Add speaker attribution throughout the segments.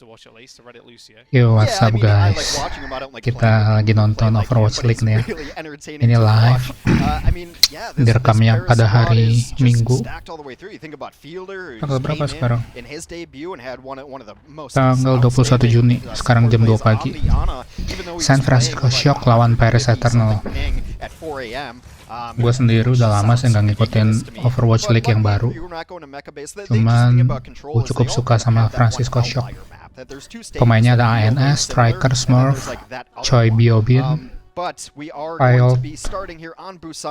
Speaker 1: Yo, what's up guys? Kita lagi nonton Overwatch League nih ya. Ini live. Direkamnya pada hari Minggu. Tanggal berapa sekarang? Tanggal 21 Juni. Sekarang jam 2 pagi. San Francisco Shock lawan Paris Eternal. Gue sendiri udah lama sih nggak ngikutin Overwatch League yang baru. Cuman gue cukup suka sama Francisco Shock. Pemainnya ada ANS, Striker, Smurf, Choi Biobin,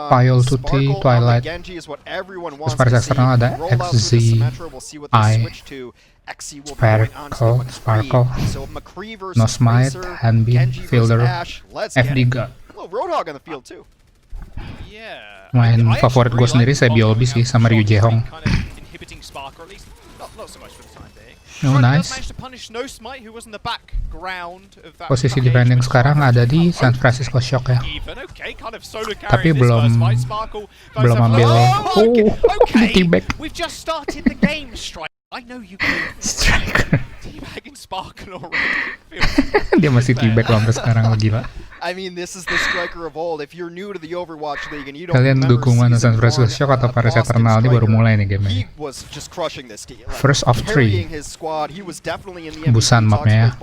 Speaker 1: Pile Tutti, Twilight. Terus Paris Eternal ada XZI, Sparkle, No Smite, Hanbin, Fielder, FD-Ga. Main favorit gue sendiri saya Biobi sih sama Ryu Jehong. Oh nice. Posisi defending sekarang ada di San Francisco Shock ya. Tapi belum ambil. Oh, T-back. Striker. Dia masih T-back sampai sekarang lagi lah. Kalian dukung mana, San Francisco Shock atau Paris Eternal? Ini baru mulai nih game-nya. First of 3. Busan mapnya ya.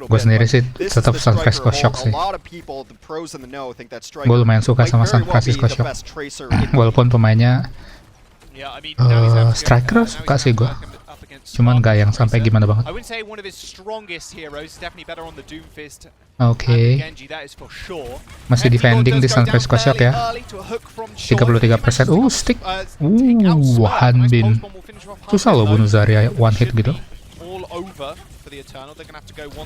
Speaker 1: Gue sendiri sih tetap San Francisco Shock sih. Gue lumayan suka sama San Francisco Shock. Walaupun pemainnya Striker suka sih gue. Cuman gak yang sampai gimana banget. Oke. Masih defending di San Francisco Shock ya. 33%. Stick. Hanbin. Susah loh bunuh Zarya one hit gitu.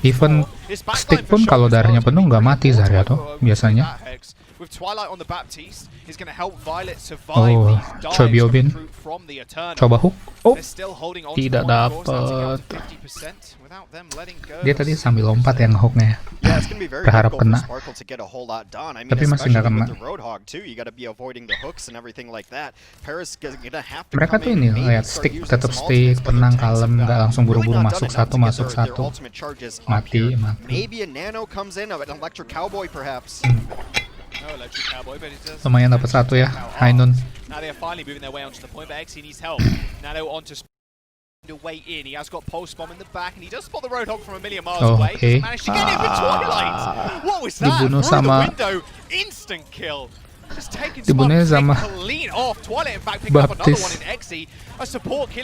Speaker 1: Even stick pun kalau darahnya penuh nggak mati Zarya tuh biasanya. Oh, Choi Biobin. Coba hook. Oh, tidak dapat. Dia tadi sambil lompat yang hooknya. Berharap kena. Tapi masih nggak kena. Mereka tuh ini lihat stick, tetap stick, tenang, kalem, nggak langsung buru-buru masuk satu. Mati. Lumayan dapat satu ya, Hainun. Oke. Dibunuh sama Baptis.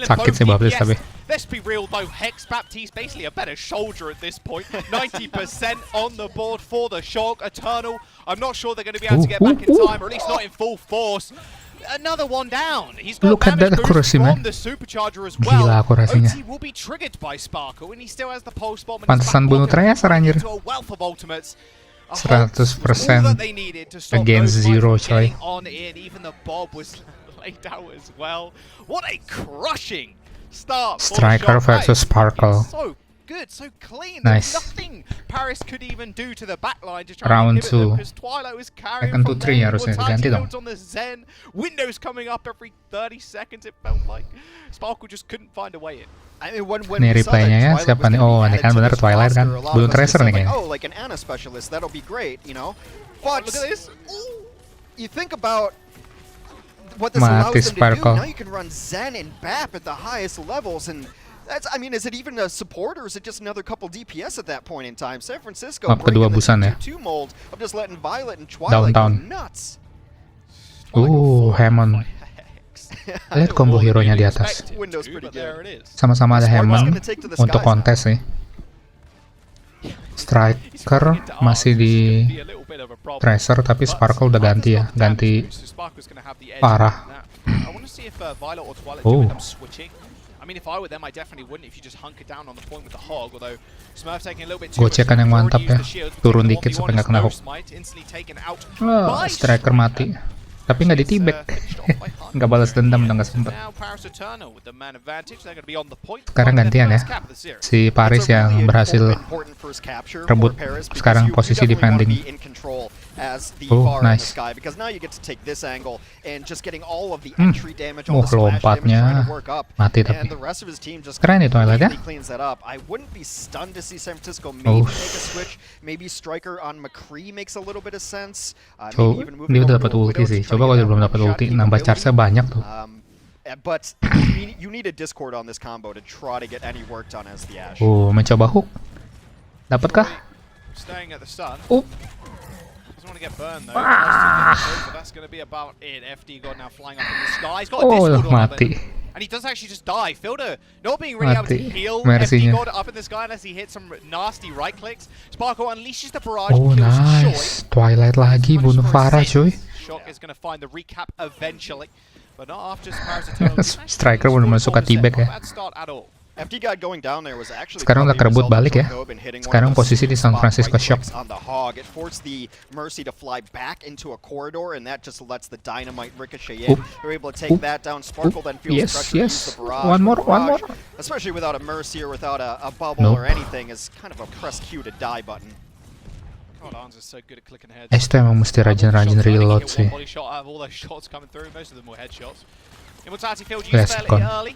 Speaker 1: Sakit sih Baptis tapi.
Speaker 2: Let's be real though, Hex Baptiste basically a better soldier at this point. 90% on the board for the Shock. Eternal, I'm not sure they're going to be able to get back in time, or at least not in full force. Another one down. He's got damage boost from the supercharger as well.
Speaker 1: Gila akurasinya.
Speaker 2: OT will be triggered by Sparkle, and he still has the pulse bomb.
Speaker 1: Pantesan bunuh Tracer anjir. 100% against 0 coy.
Speaker 2: Even the Bob was laid out as well. What a crushing start.
Speaker 1: Striker versus Sparkle.
Speaker 2: So good, so clean.
Speaker 1: Nice.
Speaker 2: Nothing Paris could even do to the backline to try
Speaker 1: Round
Speaker 2: to inhibit them,
Speaker 1: 2.
Speaker 2: because Twilight was carrying
Speaker 1: Second to
Speaker 2: from
Speaker 1: 3
Speaker 2: there.
Speaker 1: harusnya diganti dong.
Speaker 2: On the Zen. Windows coming up every 30 seconds, it felt like. Sparkle just couldn't find a way in.
Speaker 1: Nih replaynya ya, siapa nih? Oh, ini kan bener Twilight kan? Bunuh Tracer nih kayaknya.
Speaker 3: Oh, like an Ana specialist, that'll be great, you know. But
Speaker 2: look at this.
Speaker 3: You think about what this allows them to do.
Speaker 1: Sparkle.
Speaker 3: Now you can run Zen and Bap at the highest levels, and that's, I mean, is it even a support or is it just another couple DPS at that point in time? San Francisco
Speaker 1: Map kedua Busan ya.
Speaker 3: 2 mold of just letting Violet and Twilight go nuts.
Speaker 1: Hammond. Lihat combo hero-nya di atas. Sama-sama ada Hammond untuk kontes sih. Striker masih di Tracer tapi Sparkle udah ganti ya, ganti parah. Gocekan yang mantap ya, turun dikit supaya nggak kena hook. Striker mati. Tapi nggak di-tibek. Nggak balas dendam, udah nggak sempet. Sekarang gantian ya. Si Paris yang berhasil rebut sekarang posisi defending.
Speaker 3: as the
Speaker 1: Oh,
Speaker 3: bar in the
Speaker 1: nice.
Speaker 3: sky, because now you get to take this angle and just getting all of the entry damage, all the splash damage
Speaker 1: lompatnya
Speaker 3: trying to work up,
Speaker 1: mati
Speaker 3: and
Speaker 1: tapi.
Speaker 3: the rest of his team just
Speaker 1: Keren itu Twilight ya.
Speaker 3: completely cleans that up. I wouldn't be stunned to see San Francisco maybe make a switch. Maybe Striker on McCree makes a little bit of sense. Maybe even moving
Speaker 1: Dia
Speaker 3: over
Speaker 1: udah dapat
Speaker 3: to a
Speaker 1: ulti
Speaker 3: Widow
Speaker 1: sih.
Speaker 3: to try
Speaker 1: Coba
Speaker 3: to
Speaker 1: kalau
Speaker 3: get
Speaker 1: dia belum
Speaker 3: that
Speaker 1: dapat
Speaker 3: one-shot
Speaker 1: ulti, nambah
Speaker 3: capability.
Speaker 1: charge-nya banyak tuh.
Speaker 3: But you need a Discord on this combo to try to get any work done as the Ashe.
Speaker 1: Mencoba hook. Dapatkah?
Speaker 2: Staying at the stun.
Speaker 1: Oh.
Speaker 2: Doesn't want to get burned though. But that's going to be about it. FD God now flying up in the sky. He's got a Discord on
Speaker 1: mati.
Speaker 2: and he does actually just die. Fielder not being really able to
Speaker 1: Mati.
Speaker 2: heal
Speaker 1: Mercy-nya.
Speaker 2: FD God up in the sky unless he hits some nasty right clicks. Sparkle unleashes the barrage.
Speaker 1: Oh,
Speaker 2: Kills
Speaker 1: nice. Twilight lagi bunuh Farah, cuy.
Speaker 2: Shock is going to find the recap eventually. But not after Paris Eternal.
Speaker 1: Striker benar-benar suka t-bag ya.
Speaker 2: Bad start at all.
Speaker 3: FD God going down there was actually
Speaker 1: Sekarang udah
Speaker 3: probably
Speaker 1: kerebut
Speaker 3: result of
Speaker 1: balik ya.
Speaker 3: Joe Gobin hitting one
Speaker 1: Sekarang
Speaker 3: of the
Speaker 1: posisi di San
Speaker 3: spot
Speaker 1: Francisco
Speaker 3: right
Speaker 1: Shock.
Speaker 3: clicks on the hog. It forced the Mercy to fly back into a corridor, and that just lets the dynamite ricochet in. They're able to take that down. Sparkle then feels pressure to use the barrage.
Speaker 1: One more.
Speaker 3: Especially without a Mercy or without a bubble or anything, is kind of a press Q to die button.
Speaker 2: God, Arns is so good at clicking heads.
Speaker 1: Itu emang mesti rajin-rajin reload sih.
Speaker 2: Body shot out of all those shots coming through. Most of them were headshots. Immortality field used
Speaker 1: Yes,
Speaker 2: fairly early.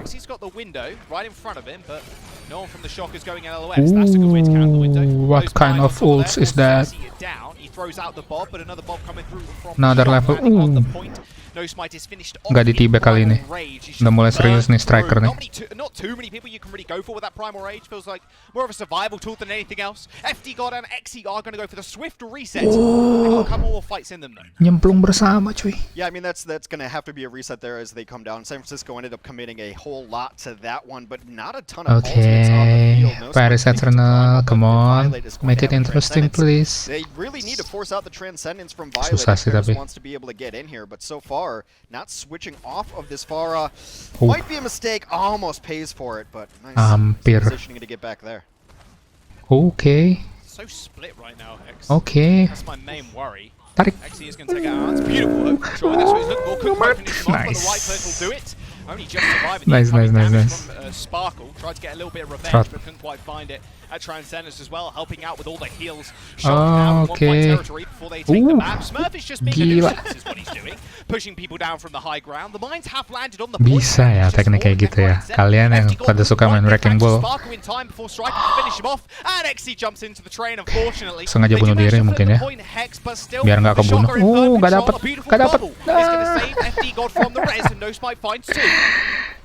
Speaker 2: He's got the window right in front of him, but no one from the Shock is going LOS. That's a good way to counter the window.
Speaker 1: What
Speaker 2: Those
Speaker 1: kind
Speaker 2: guys
Speaker 1: of
Speaker 2: on top
Speaker 1: ults
Speaker 2: there
Speaker 1: is that?
Speaker 2: see it down. He throws out the bob, but another bob coming through from
Speaker 1: Another
Speaker 2: the Shock,
Speaker 1: level.
Speaker 2: landing on the point. No Smite is finished off.
Speaker 1: Nggak di tibek kali ini. Udah mulai serius nih striker nih.
Speaker 2: Not too many people you can really go for with that Primal Rage. Feels like more of a survival tool than anything else. FD God and XE are going to go for the swift reset. They've got a couple more fights in them though.
Speaker 1: Nyemplung bersama cuy.
Speaker 3: Yeah, I mean that's going to have to be a reset there as they come down. San Francisco ended up committing a whole lot to that one, but not a ton of ultimates on the field. No
Speaker 1: Paris Eternal, come on, make it interesting please.
Speaker 3: They really need to force out the transcendence from Violet
Speaker 1: Susah
Speaker 3: if
Speaker 1: sih
Speaker 3: Paris
Speaker 1: tapi.
Speaker 3: wants to be able to get in here, but so far not switching off of this Pharah might be a mistake. Almost pays for it, but nice
Speaker 1: Hampir.
Speaker 3: positioning to get back there.
Speaker 1: Okay.
Speaker 2: So split right now, X.
Speaker 1: Okay.
Speaker 2: That's my main worry.
Speaker 1: Tarik.
Speaker 2: XE is going to take out. It's beautiful hook control. That's what he's looking for. Couldn't quite finish him off, but the
Speaker 1: Nice.
Speaker 2: right click will do it. Only just surviving
Speaker 1: Nice,
Speaker 2: the incoming
Speaker 1: nice,
Speaker 2: damage
Speaker 1: nice.
Speaker 2: from Sparkle. Tried to get a little bit of revenge,
Speaker 1: Trot.
Speaker 2: but couldn't quite find it. At Transcendence as well, helping out with all the heals. Shock now in 1 point
Speaker 1: Okay.
Speaker 2: territory before they take the map. Smurf is just being a
Speaker 1: Gila.
Speaker 2: nuisance is what he's doing. Pushing people down from the high ground. The mines have landed on the point.
Speaker 1: Bisa ya teknik kayak gitu ya. Kalian yang pada suka main Wrecking Ball
Speaker 2: Sparkle in time before Striker can finish him off. And XE jumps into the train, unfortunately.
Speaker 1: sengaja bunuh diri mungkin ya. Biar nggak kebunuh. Nggak dapet. Nggak dapet.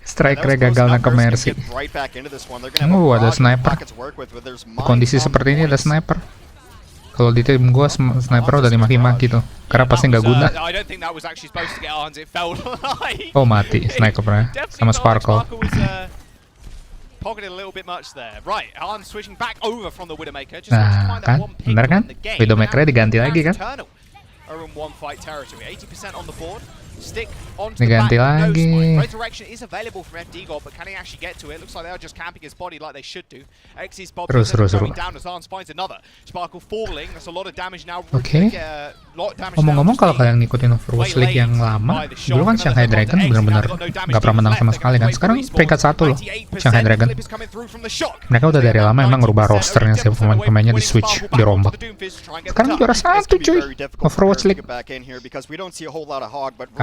Speaker 1: Striker gagal nangkep Mercy. Ada sniper. Kondisi seperti ini ada sniper. Kalau di tim gua sniper udah dimaki-maki tuh. Karena pasti nggak guna. Oh mati snipernya sama Sparkle.
Speaker 2: Pocketed a little bit much there. Right, Arms switching back over from the Widowmaker. Just
Speaker 1: Nah kan, bener kan? Widowmaker diganti lagi kan?
Speaker 2: Are in one fight territory. 80% on the board. Stick onto
Speaker 1: Diganti
Speaker 2: the back. No
Speaker 1: lagi.
Speaker 2: Smite. Resurrection is available from FD God, but can he actually get to it? Looks like they are just camping his body like they should do. XE's Bob
Speaker 1: Terus.
Speaker 2: going down as Arms finds another. Sparkle falling. That's a lot of damage now.
Speaker 1: Oke. Ngomong-ngomong kalau kalian ngikutin Overwatch League yang lama, dulu kan Shanghai Dragon benar-benar nggak pernah menang sama sekali kan. Sekarang peringkat 1 loh Shanghai Dragon. Mereka udah dari lama emang ngerubah rosternya sih, pemain-pemainnya di switch, dirombak. Sekarang juara 1 cuy Overwatch League.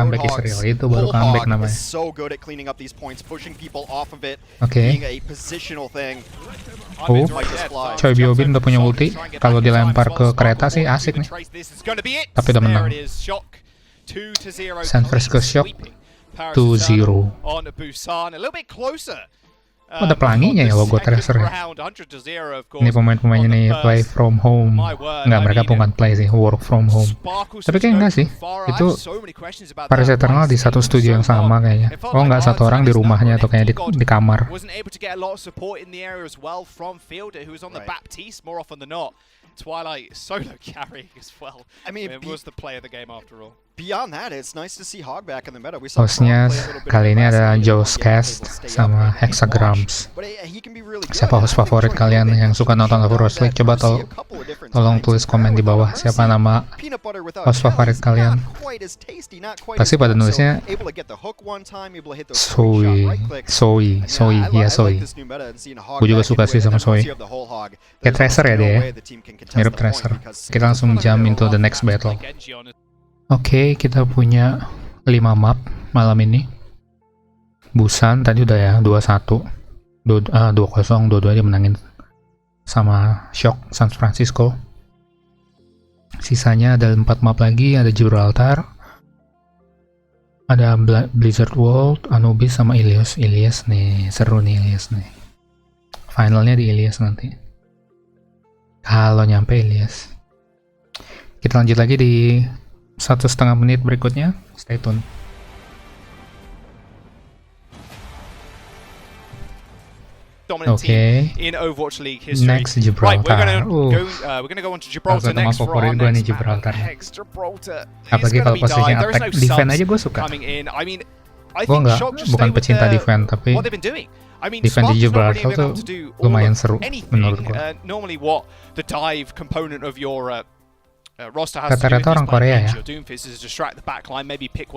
Speaker 1: Comeback is real, itu baru comeback namanya. Oke. Choi Biobin udah punya ulti. Kalau dilempar ke kereta sih asik nih. Tapi udah menang. San Francisco Shock 2-0. Ada pelanginya ya logo Tracer ya. Ini pemain-pemainnya nih play from home. Enggak, mereka bukan play sih, work from home. Tapi kayaknya enggak sih. Itu Paris Eternal di satu studio yang sama kayaknya. Oh enggak, satu orang di rumahnya atau kayaknya di kamar.
Speaker 2: Twilight solo carrying as well. I mean, it was the play of the game after all.
Speaker 3: Beyond that, it's nice to see Hog back in the meta. We saw
Speaker 1: Hostnya kali ini ada Joe's Cast sama Hexagrams.
Speaker 3: But he can be really
Speaker 1: Siapa host favorit kalian yang suka nonton Overwatch League? Coba tolong tulis komen di bawah siapa nama host favorit kalian. Pasti pada nulisnya Soy. Iya Soy. Gue juga suka sih sama Soy. Kayak Tracer ya dia ya. Mirip Tracer. Kita langsung jump into the next battle. Oke, kita punya 5 map malam ini. Busan tadi udah ya 2-1. 2-0, 2-2 dia menangin sama Shock San Francisco. Sisanya ada 4 map lagi, ada Gibraltar, ada Blizzard World, Anubis sama Ilios. Ilios nih, seru nih Ilios nih. Finalnya di Ilios nanti. Kalau nyampe Ilios. Kita lanjut lagi di 1,5 menit berikutnya. Stay tune.
Speaker 2: Dominant team in Overwatch League history.
Speaker 1: Next Gibraltar.
Speaker 2: Right, we're gonna go on to Gibraltar next for our next
Speaker 1: Gibraltar.
Speaker 2: Gibraltar.
Speaker 1: Apalagi kalau posisinya attack, defense aja gue suka. Gue bukan pecinta defense, tapi defense di Gibraltar tuh lumayan seru menurut gue.
Speaker 2: Normally what the dive component of your
Speaker 1: Rata-rata orang Korea ya.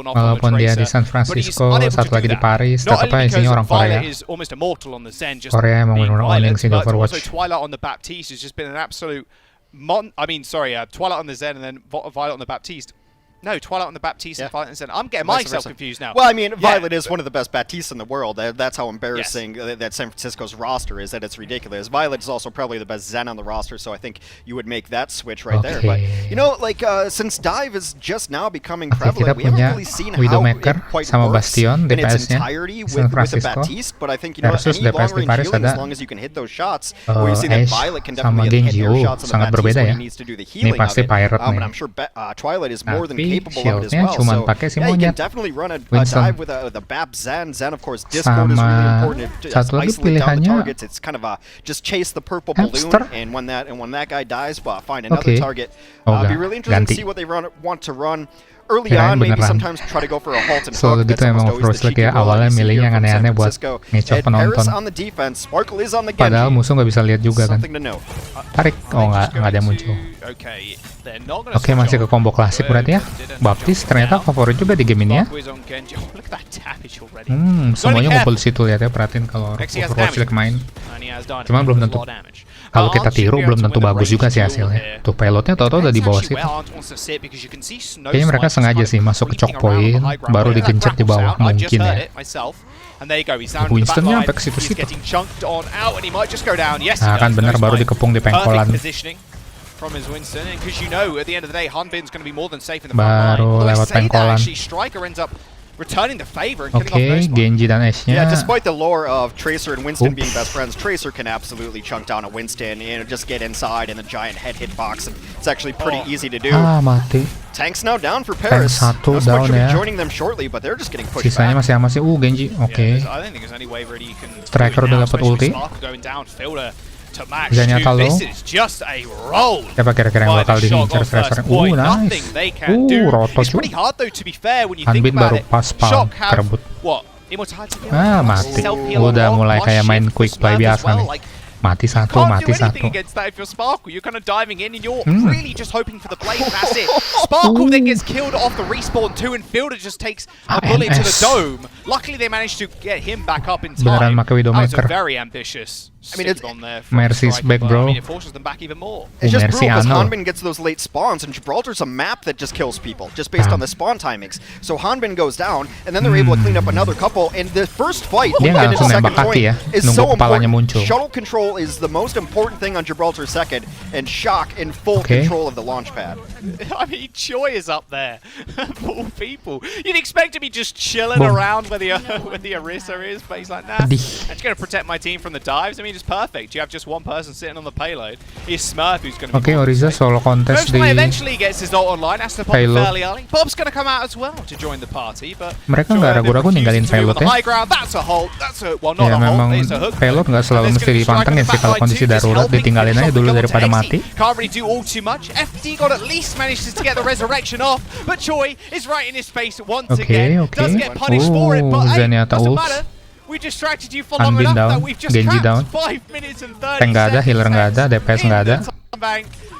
Speaker 1: Walaupun dia di San Francisco, satu lagi di Paris, tetap isinya orang Korea. Korea emang benar-benar owning sih di Overwatch.
Speaker 2: Twilight on the Baptiste has just been an absolute Twilight on the Zen and then Violet on the Baptiste. No, Twilight on the Baptiste and Violet on the Zen. I'm getting myself confused now.
Speaker 3: Well, I mean, Violet is one of the best Baptistes in the world. That's how embarrassing that San Francisco's roster is, that it's ridiculous. Violet is also probably the best Zen on the roster, so I think you would make that switch right there. But, you know, like, since dive is just now becoming prevalent, we haven't really seen how it quite
Speaker 1: sama
Speaker 3: works
Speaker 1: Bastion,
Speaker 3: in its
Speaker 1: DPS-nya,
Speaker 3: entirety with the Baptiste, but I think, you know, any long-range healing, as long as you can hit those shots, we see that Violet can definitely hit your shots on the Baptiste when he needs to do the healing of it. But I'm sure Twilight is more than capable of it as well.
Speaker 1: Cuman pakai si
Speaker 3: you can
Speaker 1: monyet.
Speaker 3: definitely run a dive with a Bap Zen. Zen, of course, Discord is really important. Just isolate down the targets. It's kind of just chase the purple balloon, and when that guy dies, find another target. Be really interesting to see what they want to run. Early on, maybe sometimes try to go for a halt and hook. That's almost always the cheeky goal that you see here from San Francisco. Paris on the defense, Sparkle is on the Genji.
Speaker 1: Padahal musuh nggak bisa lihat juga kan. Tarik, nggak ada yang muncul. Oke, masih ke combo klasik berarti ya. Baptiste ternyata favorit juga di game ini ya. Semuanya ngumpul di situ, lihat ya, perhatiin kalau Overwatch League main. Cuman belum tentu. Kalau kita tiru belum tentu bagus juga sih hasilnya. Tuh pilotnya tau-tau udah di bawah situ. Kayaknya mereka sengaja sih masuk ke choke point, baru digencet di bawah mungkin ya. Winstonnya sampai ke situ-situ. Nah kan bener, baru dikepung di pengkolan. Baru lewat pengkolan. Oke, Genji dan Ashe-nya.
Speaker 3: Yeah, despite the lore of Tracer and Winston being best friends, Tracer can absolutely chunk down a Winston and just get inside in the giant head hitbox. And it's actually pretty easy to do.
Speaker 1: Mati.
Speaker 3: Tank's now down for Paris.
Speaker 1: Tank 1 down ya.
Speaker 3: Joining them shortly, but they're just getting pushed
Speaker 1: Sisanya
Speaker 3: back.
Speaker 1: masih aman sih. Genji. Oke. Striker udah dapat ulti. Bisa nyata lo. Siapa kira-kira yang bakal diincar Tracer? Nice. Roto cuy. Hanbin baru pas spawn kerebut. Mati. Udah mulai kayak main quick play biasa nih. Mati satu.
Speaker 2: You're kind of diving in and you're really just hoping for the play, and that's it. Sparkle then gets killed off the respawn too, and Fielder just takes a bullet to the dome. Luckily they managed to get him back up in time. That was a very ambitious.
Speaker 3: I mean,
Speaker 1: Mercy's back, bro.
Speaker 2: It forces them back even more.
Speaker 3: It's just brutal because Hanbin gets those late spawns, and Gibraltar's a map that just kills people, just based on the spawn timings. So Hanbin goes down, and then they're able to clean up another couple, and the first fight in its second point is so important. Shuttle control is the most important thing on Gibraltar's second, and Shock in full control of the launch pad.
Speaker 2: I mean, Choi is up there, of all people. You'd expect to be just chilling around where the Orisa is, but he's like, nah, I'm just going to protect my team from the dives. I mean, it's perfect. You have just one person sitting on the payload. Here's Smurf, who's going to be
Speaker 1: Orisa solo contest di
Speaker 2: eventually gets his ult online. Has to pop fairly early. Bob's going to come out as well to join the party, but
Speaker 1: mereka nggak ragu-ragu ninggalin payload ya.
Speaker 2: That's a hold. That's a not a
Speaker 1: memang
Speaker 2: hold. It's a hook.
Speaker 1: Payload nggak selalu mesti dipantengin sih, kalau kondisi darurat ditinggalin aja dulu daripada mati.
Speaker 2: Can't really do all too much. FD got at least manages to get the resurrection off, but Choi is right in his face once again. Does get punished for it, but hey, doesn't matter. We distracted you for long
Speaker 1: Unbeat
Speaker 2: enough
Speaker 1: down,
Speaker 2: that we've just
Speaker 1: Genji
Speaker 2: trapped
Speaker 1: down.
Speaker 2: 5 minutes and 30
Speaker 1: Tank nggak ada,
Speaker 2: seconds.
Speaker 1: healer nggak ada, DPS nggak ada.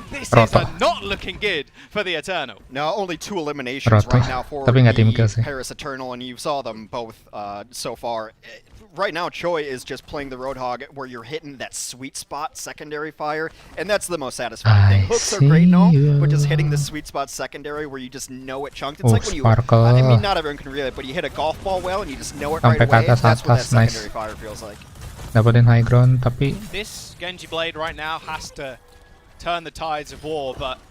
Speaker 2: This is
Speaker 1: Roto.
Speaker 2: not looking good for the Eternal.
Speaker 3: No, only 2 eliminations
Speaker 1: Roto.
Speaker 3: right now for
Speaker 1: Tapi nggak team kill
Speaker 3: the
Speaker 1: sih.
Speaker 3: Paris Eternal, and you saw them both so far. Right now, Choi is just playing the Roadhog where you're hitting that sweet spot secondary fire, and that's the most satisfying thing. Hooks are great, no, but just hitting the sweet spot secondary where you just know it chunked. It's like when you,
Speaker 1: Sparkle.
Speaker 3: I mean, not everyone can relate, but you hit a golf ball well and you just know it right
Speaker 1: Sampai ke
Speaker 3: away.
Speaker 1: atas,
Speaker 3: That's what that
Speaker 1: nice.
Speaker 3: secondary fire feels like.
Speaker 1: Dapetin high ground, tapi
Speaker 2: This Genji Blade right now has to turn the tides of war, but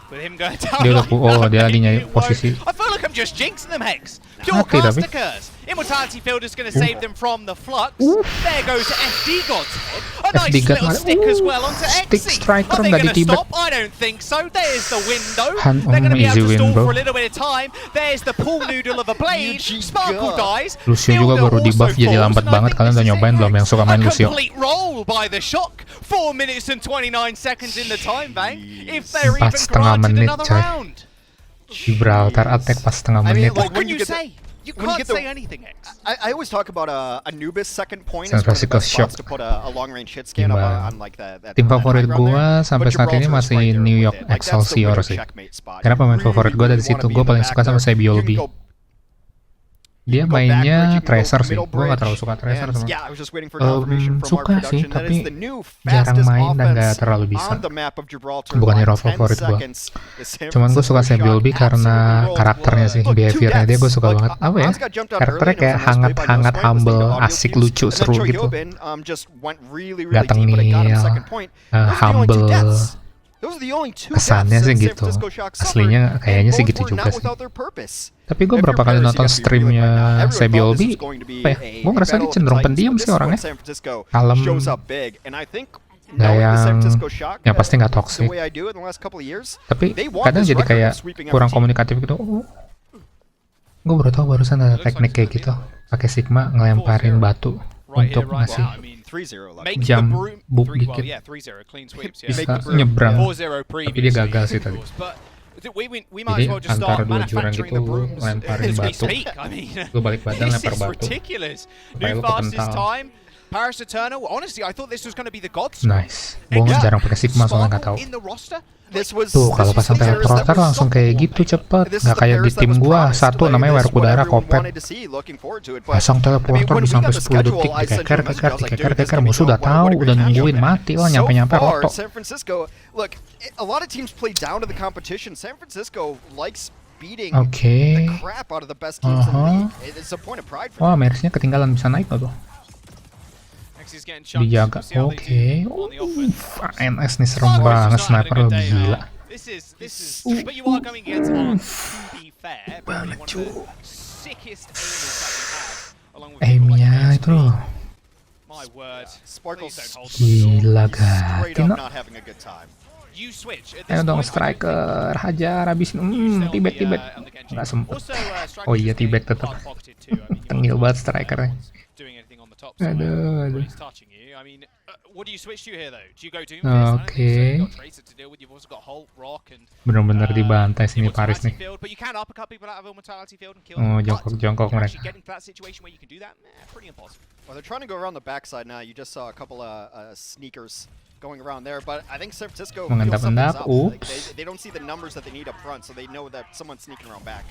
Speaker 2: with him going down
Speaker 1: dia udah
Speaker 2: like that,
Speaker 1: dia lagi nyari
Speaker 2: it won't.
Speaker 1: posisi.
Speaker 2: I feel like I'm just jinxing them, Hex. Pure
Speaker 1: Mati tapi.
Speaker 2: caster curse. Immortality Field is going to save them from the flux. There goes FD God's head. A nice
Speaker 1: FD God
Speaker 2: little
Speaker 1: mana?
Speaker 2: stick as well onto
Speaker 1: Stick
Speaker 2: Exy.
Speaker 1: striker
Speaker 2: Are they
Speaker 1: nggak
Speaker 2: going to
Speaker 1: ditibet.
Speaker 2: stop? I don't think so. There's the window.
Speaker 1: easy
Speaker 2: They're going to be able to
Speaker 1: win,
Speaker 2: stall
Speaker 1: bro.
Speaker 2: for a little bit of time. There's the pool noodle of a blade.
Speaker 3: UG
Speaker 2: Sparkle
Speaker 3: God.
Speaker 2: dies.
Speaker 1: Lucio juga
Speaker 2: Fielder
Speaker 1: baru
Speaker 2: also
Speaker 1: di-buff jadi
Speaker 2: falls,
Speaker 1: lambat
Speaker 2: and I
Speaker 1: banget.
Speaker 2: think
Speaker 1: Kalian
Speaker 2: this
Speaker 1: udah
Speaker 2: is
Speaker 1: nyobain
Speaker 2: it,
Speaker 1: belum
Speaker 2: Hex.
Speaker 1: yang suka main
Speaker 2: A
Speaker 1: Lucio?
Speaker 2: complete roll by the Shock. 4 minutes and 29 seconds in the time bank. If they're
Speaker 1: 4,5
Speaker 2: even granted
Speaker 1: menit,
Speaker 2: another
Speaker 1: coy.
Speaker 2: round.
Speaker 1: Gibraltar attack pas setengah
Speaker 3: I mean,
Speaker 1: menit.
Speaker 3: like,
Speaker 2: What
Speaker 3: when
Speaker 2: can
Speaker 3: you
Speaker 2: you
Speaker 3: get the-
Speaker 2: say? You
Speaker 3: when you
Speaker 2: can't
Speaker 3: get the-
Speaker 2: say anything, Hex.
Speaker 3: I always talk about Anubis second point
Speaker 1: San
Speaker 3: as one of the
Speaker 1: Francisco
Speaker 3: best spots
Speaker 1: Shock.
Speaker 3: to put a long range hit scan up
Speaker 1: Imbang.
Speaker 3: on like that.
Speaker 1: Tim
Speaker 3: that
Speaker 1: favorit
Speaker 3: high ground
Speaker 1: gua
Speaker 3: there.
Speaker 1: sampai
Speaker 3: But
Speaker 1: saat ini
Speaker 3: Gibraltar is
Speaker 1: masih
Speaker 3: right there
Speaker 1: New
Speaker 3: with
Speaker 1: York
Speaker 3: it. Like, that's the
Speaker 1: Excelsior
Speaker 3: window
Speaker 1: sih.
Speaker 3: checkmate spot.
Speaker 1: Karena
Speaker 3: You
Speaker 1: pemain
Speaker 3: really,
Speaker 1: favorit gua dari
Speaker 3: really
Speaker 1: situ.
Speaker 3: wanna be
Speaker 1: Gua
Speaker 3: in the
Speaker 1: paling
Speaker 3: back
Speaker 1: suka sama
Speaker 3: there.
Speaker 1: Sebiolbi.
Speaker 3: You can go
Speaker 1: Dia
Speaker 3: back bridge,
Speaker 1: mainnya
Speaker 3: you can go
Speaker 1: Tracer sih.
Speaker 3: middle
Speaker 1: Gua nggak terlalu
Speaker 3: bridge,
Speaker 1: suka Tracer
Speaker 3: and,
Speaker 1: teman.
Speaker 3: yeah, I was just waiting for confirmation from our
Speaker 1: Suka sih,
Speaker 3: production. That
Speaker 1: tapi
Speaker 3: is the new
Speaker 1: jarang
Speaker 3: fastest
Speaker 1: main dan nggak
Speaker 3: offense
Speaker 1: terlalu bisa.
Speaker 3: on the map of Gibraltar.
Speaker 1: Bukan
Speaker 3: by
Speaker 1: hero
Speaker 3: 10
Speaker 1: favorit gua.
Speaker 3: seconds. The San
Speaker 1: Cuman gue suka
Speaker 3: Francisco
Speaker 1: Sebiolbi
Speaker 3: Shock
Speaker 1: karena
Speaker 3: absolutely rolled
Speaker 1: karakternya sih,
Speaker 3: blood. Look,
Speaker 1: behaviornya
Speaker 3: two
Speaker 1: dia gue
Speaker 3: deaths.
Speaker 1: suka
Speaker 3: Like,
Speaker 1: banget. Apa ya?
Speaker 3: Asuka jumped out
Speaker 1: Karakternya
Speaker 3: early,
Speaker 1: kayak
Speaker 3: and it was a nice play by
Speaker 1: hangat,
Speaker 3: Noseway, listening
Speaker 1: humble,
Speaker 3: to audio
Speaker 1: asik,
Speaker 3: cues.
Speaker 1: lucu,
Speaker 3: And then
Speaker 1: seru
Speaker 3: Choi
Speaker 1: gitu.
Speaker 3: Hyobin, just went really got him,
Speaker 1: Tengil,
Speaker 3: second point. Those are the only two
Speaker 1: humble.
Speaker 3: deaths. Those are the only two
Speaker 1: Kesannya
Speaker 3: deaths
Speaker 1: sih
Speaker 3: that San
Speaker 1: gitu.
Speaker 3: Francisco Shock suffered,
Speaker 1: Aslinya
Speaker 3: and
Speaker 1: kayaknya sih
Speaker 3: both
Speaker 1: gitu
Speaker 3: were
Speaker 1: juga
Speaker 3: not
Speaker 1: sih.
Speaker 3: without their purpose.
Speaker 1: Tapi gue
Speaker 3: If
Speaker 1: berapa
Speaker 3: you're
Speaker 1: kali
Speaker 3: Paris, you
Speaker 1: nonton
Speaker 3: gotta be real right
Speaker 1: streamnya
Speaker 3: now. Everyone thought this
Speaker 1: Sebiolbi,
Speaker 3: was going to be
Speaker 1: apa ya?
Speaker 3: a
Speaker 1: Gue ngerasa
Speaker 3: battle
Speaker 1: dia
Speaker 3: of the
Speaker 1: cenderung
Speaker 3: Titans,
Speaker 1: pendiam
Speaker 3: but
Speaker 1: sih
Speaker 3: this is when
Speaker 1: orangnya.
Speaker 3: San Francisco
Speaker 1: Kalem.
Speaker 3: shows up big, and I think
Speaker 1: Nggak
Speaker 3: knowing the San
Speaker 1: yang-
Speaker 3: Francisco Shock,
Speaker 1: yang pasti nggak
Speaker 3: the
Speaker 1: toxic.
Speaker 3: way I do it in the last couple of years,
Speaker 1: Tapi
Speaker 3: they want
Speaker 1: kadang
Speaker 3: this
Speaker 1: jadi
Speaker 3: record
Speaker 1: kayak
Speaker 3: of sweeping
Speaker 1: kurang
Speaker 3: every team.
Speaker 1: komunikatif gitu. Gue baru tahu barusan ada teknik kayak gitu. Pakai Sigma ngelemparin batu
Speaker 2: Right here,
Speaker 1: untuk
Speaker 2: right
Speaker 1: ngasih
Speaker 2: now. I mean,
Speaker 3: 3-0 like.
Speaker 2: make
Speaker 1: Jam
Speaker 2: the broom
Speaker 1: boob
Speaker 2: 3,
Speaker 1: dikit.
Speaker 2: well, yeah, 3-0 clean sweeps. Yeah.
Speaker 1: Bisa
Speaker 3: Make the broom.
Speaker 1: nyebrang.
Speaker 2: 4-0
Speaker 1: Tapi dia
Speaker 2: previously.
Speaker 1: gagal sih tadi.
Speaker 2: But we might
Speaker 1: Jadi
Speaker 2: as well just
Speaker 1: antara
Speaker 2: start
Speaker 1: dua jurang
Speaker 2: manufacturing
Speaker 1: gitu
Speaker 2: the brooms
Speaker 1: lemparin
Speaker 2: as we
Speaker 1: batu.
Speaker 2: speak. I mean,
Speaker 1: Gue balik badan
Speaker 2: this
Speaker 1: lempar
Speaker 2: is
Speaker 1: batu.
Speaker 2: ridiculous.
Speaker 1: Supaya
Speaker 2: New
Speaker 1: lu
Speaker 2: fastest
Speaker 1: kepental.
Speaker 2: time. Paris Eternal. Honestly, I thought this was going to be the God's squad.
Speaker 1: Nice. Gue
Speaker 2: Yeah.
Speaker 1: jarang pakai Sigma soalnya nggak tahu.
Speaker 2: Sparkle in the roster.
Speaker 3: This was
Speaker 1: Tuh kalau
Speaker 3: this was
Speaker 1: pasang
Speaker 3: the Paris that
Speaker 1: teleporter
Speaker 3: was
Speaker 1: langsung kayak
Speaker 3: stoppable.
Speaker 1: gitu cepet.
Speaker 3: This is
Speaker 1: Nggak
Speaker 3: the
Speaker 1: kayak di
Speaker 3: Paris that
Speaker 1: tim
Speaker 3: was
Speaker 1: gua
Speaker 3: promised.
Speaker 1: satu
Speaker 3: Like,
Speaker 1: namanya
Speaker 3: this is what
Speaker 1: Werkudara
Speaker 3: everyone
Speaker 1: kopet.
Speaker 3: wanted to see, looking forward to it, but,
Speaker 1: Pasang
Speaker 3: I mean,
Speaker 1: teleporter
Speaker 3: when
Speaker 1: bisa
Speaker 3: we
Speaker 1: sampai
Speaker 3: got the
Speaker 1: 10
Speaker 3: schedule,
Speaker 1: detik,
Speaker 3: I sent you
Speaker 1: dikeker,
Speaker 3: a message. I was like, dude, this is
Speaker 1: keker,
Speaker 3: gonna be
Speaker 1: musuh udah
Speaker 3: tough.
Speaker 1: tahu,
Speaker 3: What are
Speaker 1: udah
Speaker 3: we
Speaker 1: nungguin
Speaker 3: doing?
Speaker 1: mati, oh
Speaker 3: So
Speaker 1: nyampe-nyampe
Speaker 3: far,
Speaker 1: roto.
Speaker 3: San Francisco, look, a lot of teams play down to the competition. San Francisco likes beating
Speaker 1: Oke.
Speaker 3: the crap out of the best teams in the league. It's a point of pride for
Speaker 1: Wah,
Speaker 3: them.
Speaker 1: Mersnya ketinggalan bisa naik nggak tuh?
Speaker 2: Next is getting chunked.
Speaker 1: Dijaga.
Speaker 2: We'll see how they
Speaker 1: Oke.
Speaker 2: do on the offense.
Speaker 1: NS nih serem
Speaker 2: Sparkle's
Speaker 1: banget,
Speaker 2: just not
Speaker 1: sniper
Speaker 2: having a good
Speaker 1: lebih
Speaker 2: day
Speaker 1: gila.
Speaker 2: now. This is, but you are going against Arm, to be fair, probably one of the sickest aimers that we have, along with people like
Speaker 1: Aimnya itu loh.
Speaker 2: My word,
Speaker 3: Sparkle's
Speaker 2: please don't hold them.
Speaker 1: Gila
Speaker 3: straight
Speaker 1: gatin
Speaker 3: up
Speaker 1: loh.
Speaker 3: not having a good time.
Speaker 2: You switch at
Speaker 1: Ayo
Speaker 2: this
Speaker 1: dong
Speaker 2: point,
Speaker 1: striker, hajar, habisin. Tibet. Nggak sempet. Oh iya, tibet tetap. Tengil banget strikernya. Aduh.
Speaker 2: I mean, what do you switch to here though? Do you go Doom?
Speaker 1: Oke. Bener-bener dibantai sini Paris nih.
Speaker 2: But you can uppercut people out of Immortality Field and kill
Speaker 1: Oh,
Speaker 2: them.
Speaker 1: jongkok
Speaker 2: But
Speaker 1: mereka.
Speaker 2: actually getting to that situation where you can do that, pretty impossible.
Speaker 3: Well, they're trying to go around the backside now. You just saw a couple of sneakers going around there, but I think San Francisco feels
Speaker 1: Mengendap-endap,
Speaker 3: something's up. Like,
Speaker 1: oops.
Speaker 3: they don't see the numbers that they need up front, so they know that someone's sneaking around back.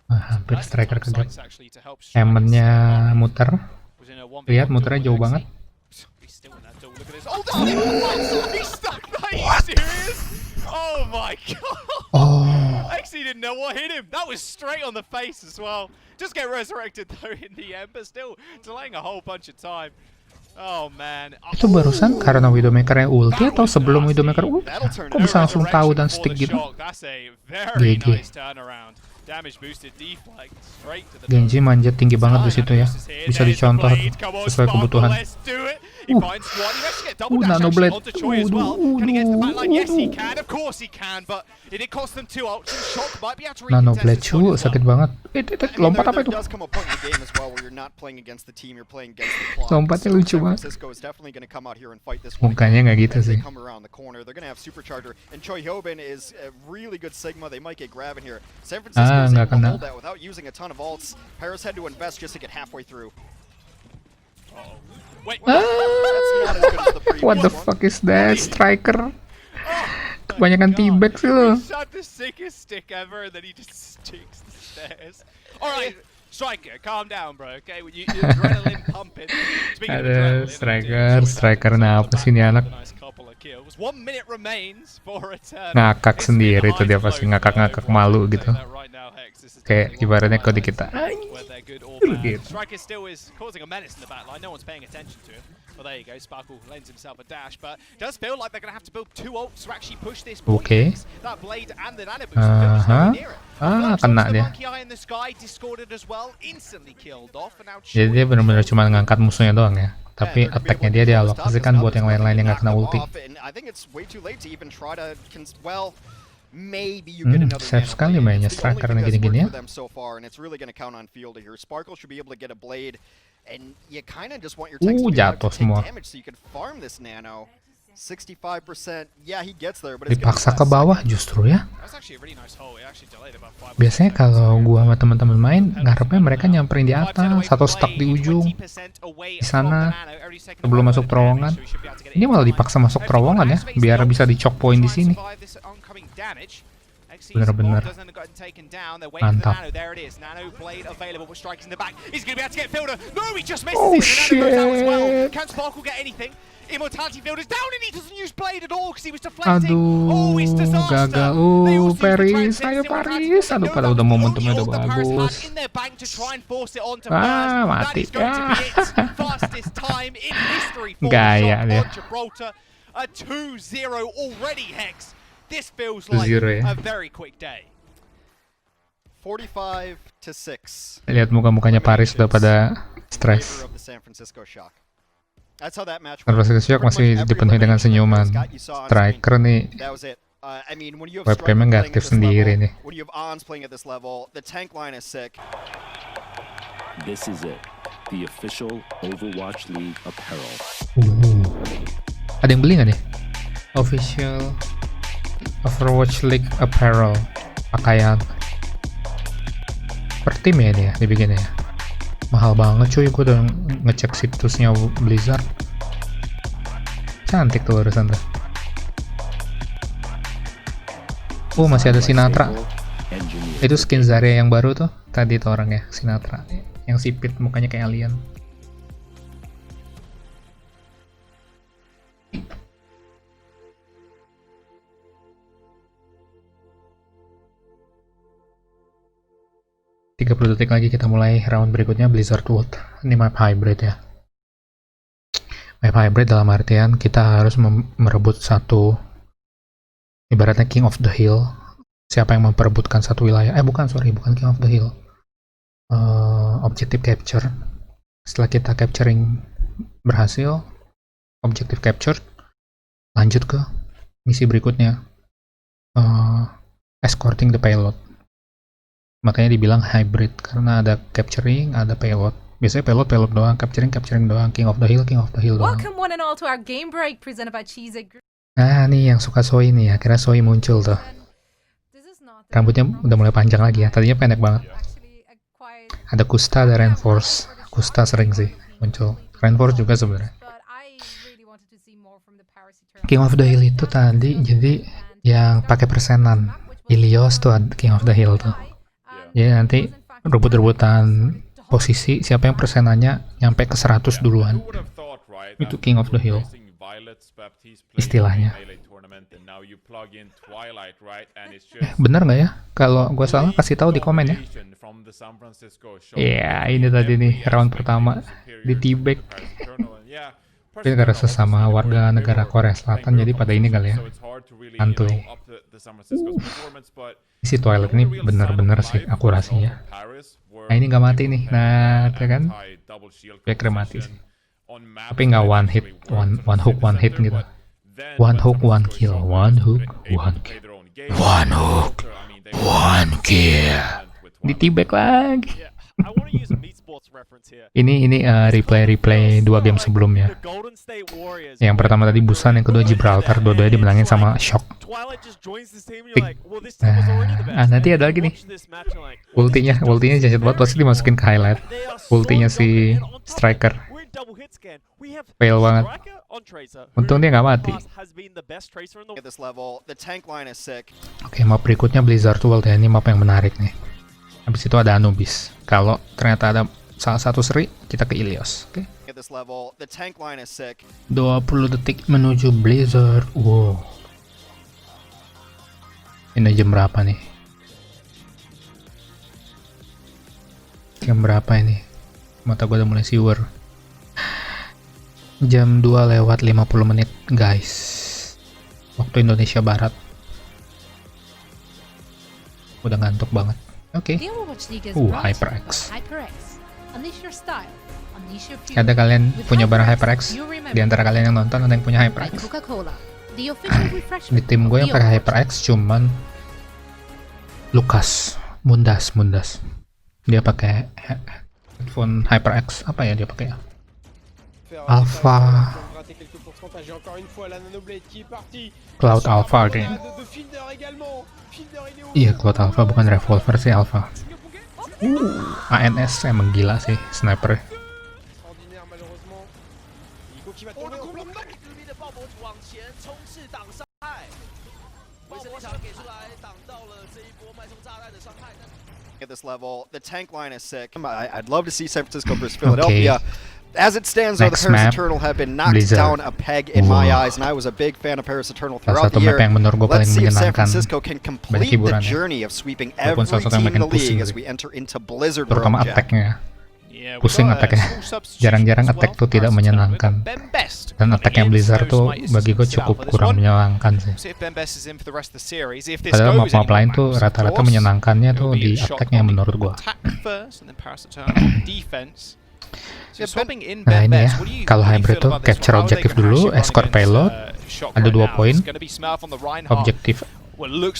Speaker 1: Hampir striker kegap.
Speaker 2: Actually, to help
Speaker 1: Hammernya muter.
Speaker 2: was in a 1v1
Speaker 1: Lihat
Speaker 2: duel
Speaker 1: muternya
Speaker 2: with
Speaker 1: jauh
Speaker 2: Exy.
Speaker 1: banget.
Speaker 2: He's still in that duel. Look at this. Oh, no! He's stuck. Are you serious? Oh my god!
Speaker 1: Oh.
Speaker 2: Exy didn't know what hit him. That was straight on the face as well. Just get resurrected though in the end, but still delaying a whole bunch of time. Oh man.
Speaker 1: Itu barusan karena Widowmaker-nya ulti atau sebelum Widowmaker ulti? Kok bisa langsung tahu dan stick gitu?
Speaker 2: That's a very
Speaker 1: GG.
Speaker 2: nice turnaround. Damage boosted deflect straight to the
Speaker 1: Genji manjat tinggi banget di situ ya. Bisa dicontoh sesuai kebutuhan. Nano Blade. Nano Blade cu, sakit banget. Lompat apa itu? Lompatnya lucu banget. Mukanya nggak gitu sih. Nggak kena.
Speaker 3: Without using a ton of ults, Paris had to invest just to get halfway through.
Speaker 2: Wait,
Speaker 1: Ah,
Speaker 3: That's not as good as the previous
Speaker 1: what the
Speaker 3: one.
Speaker 1: fuck is that, striker? Kebanyakan T-back sih lo.
Speaker 2: He's had the sickest stick ever, and then he just sticks the stairs. All right, striker, calm down, bro. Okay, you adrenaline pumping. Speaking of adrenaline,
Speaker 1: Striker kenapa sih ini anak?
Speaker 2: nice couple of kills. 1 minute remains for a turn.
Speaker 1: Ngakak sendiri tuh dia pasti ngakak-ngakak malu gitu. Kayak ibaratnya kalau di kita. Gitu.
Speaker 2: Striker still is causing a menace in the back line. No one's paying attention to him. Well, there you go. Sparkle lends himself a dash, but it does feel like they're going to have to build 2 ults to actually push this point.
Speaker 1: Okay.
Speaker 2: That blade and the nano boost is nowhere near it.
Speaker 1: Ah, kena dia.
Speaker 2: Monkey eye in the sky, discorded as well, instantly killed off, and now
Speaker 1: Jadi dia benar-benar cuma ngangkat musuhnya doang ya. Tapi attack-nya dia dialokasikan buat yang lain-lain yang nggak kena ulti. Safe sekali mainnya striker gini-gini ya. Jatuh semua. Dipaksa ke bawah justru ya. Biasanya kalau gua sama teman-teman main, ngarepnya mereka nyamperin di atas atau stuck di ujung di sana sebelum masuk terowongan. Ini malah dipaksa masuk terowongan ya, biar bisa di choke point di sini. Bener-bener mantap. Oh shit.
Speaker 2: Immortality field is down and he doesn't use blade at all because he was deflecting.
Speaker 1: Aduh,
Speaker 2: It's disaster.
Speaker 1: gagal. Paris, ayo Paris. Aduh, padahal udah momentumnya udah bagus. Mati. Gaya dia.
Speaker 2: A 2-0 already, Hex. This feels
Speaker 1: 2-0
Speaker 2: like
Speaker 1: ya.
Speaker 2: a very quick day.
Speaker 3: 45-6.
Speaker 1: Lihat muka-mukanya Paris udah pada stres. San Francisco Shock masih dipenuhi dengan senyuman. Striker nih webcamnya nggak aktif sendiri nih.
Speaker 4: This is it, the official Overwatch League apparel.
Speaker 1: Ada yang beli nggak nih? Official Overwatch League apparel, pakaian per tim ya ini ya dibikinnya ya. Mahal banget cuy, gue udah ngecek situsnya Blizzard. Cantik tuh urusan tuh. Masih ada Sinatra. Itu skin Zarya yang baru tuh. Tadi tuh orangnya Sinatra, yang sipit mukanya kayak alien. Detik lagi kita mulai round berikutnya Blizzard World. Ini map hybrid ya. Map hybrid dalam artian kita harus merebut satu, ibaratnya King of the Hill. Siapa yang memperebutkan satu wilayah? Bukan King of the Hill. Objective capture. Setelah kita capturing berhasil, objective capture, lanjut ke misi berikutnya. Escorting the payload. Makanya dibilang hybrid karena ada capturing, ada payload. Biasanya payload doang, capturing doang, King of the Hill doang.
Speaker 5: Welcome one and all to our game break presented by Cheese.
Speaker 1: Nah, nih yang suka Soi nih, akhirnya Soi muncul tuh. Rambutnya udah mulai panjang lagi ya, tadinya pendek banget. Ada Kusta, ada Reinforce. Kusta sering sih muncul. Reinforce juga sebenarnya. King of the Hill itu tadi jadi yang pakai persenan. Ilios tuh King of the Hill tuh. Jadi nanti rebut-rebutan posisi siapa yang persenannya nyampe ke 100 duluan. Itu King of the Hill istilahnya. Bener nggak ya? Kalau gue salah kasih tahu di komen ya. Iya, ini tadi nih round pertama di Tibet. Tapi negara sesama warga negara Korea Selatan jadi pada ini kali ya. Santuy. Si Twilight ini bener-bener sih akurasinya. Nah ini nggak mati nih, nah itu kan backnya mati sih. Tapi nggak one hook one hit gitu. One hook one kill, one hook one kill. Di Tibet lagi. Ini replay 2 game sebelumnya. Yang pertama tadi Busan, yang kedua Gibraltar, dua-duanya dimenangin sama Shock. Nanti ada lagi nih. Ultinya jahat banget, pasti dimasukin ke highlight. Ultinya si Striker. Fail banget. Untung dia nggak mati.
Speaker 3: At this level, the tank line is sick.
Speaker 1: Oke, map berikutnya Blizzard World ya. Ini map yang menarik nih. Habis itu ada Anubis. Kalau ternyata ada salah satu seri, kita ke Ilios. Oke.
Speaker 3: At this level, the tank line is sick.
Speaker 1: 20 detik menuju Blizzard. Wow. Ini jam berapa nih? Jam berapa ini? Mata gue udah mulai siwer. Jam 2 lewat 50 menit, guys. Waktu Indonesia Barat. Udah ngantuk banget. Oke. HyperX. Ada kalian punya barang HyperX? Di antara kalian yang nonton ada yang punya HyperX? Di tim gue yang pakai HyperX cuman Lukas, Mundas. Dia pakai headphone HyperX. Apa ya dia pakai ya? Alpha. Cloud Alpha deh. Iya, Cloud Alpha bukan revolver sih, Alpha. ANS emang gila sih sniper.
Speaker 3: At this level, the tank line is sick. I'd love to see San Francisco versus Philadelphia. As it stands, though, the Paris Eternal have been knocked
Speaker 1: Blizzard.
Speaker 3: down a peg in my eyes, and I was a big fan of Paris Eternal
Speaker 1: Salah
Speaker 3: throughout the
Speaker 1: satu map
Speaker 3: year.
Speaker 1: yang menurut gue paling
Speaker 3: Let's see if San
Speaker 1: menyenangkan.
Speaker 3: Francisco can complete the
Speaker 1: hiburan ya.
Speaker 3: journey of sweeping
Speaker 1: Walaupun
Speaker 3: every
Speaker 1: salah satu yang
Speaker 3: team in
Speaker 1: makin
Speaker 3: the league
Speaker 1: pusing
Speaker 3: as
Speaker 1: sih.
Speaker 3: we enter into Blizzard
Speaker 1: Terutama
Speaker 3: World, Jack.
Speaker 1: attack-nya. Pusing attack-nya. Jarang-jarang attack tuh tidak menyenangkan. Dan attack-nya Blizzard tuh bagi gue cukup kurang menyenangkan sih. Padahal map-map lain tuh rata-rata menyenangkannya tuh di attack-nya menurut gue. Nah ini ya, kalau hybrid tuh capture objective dulu, escort payload, ada 2 poin, objektif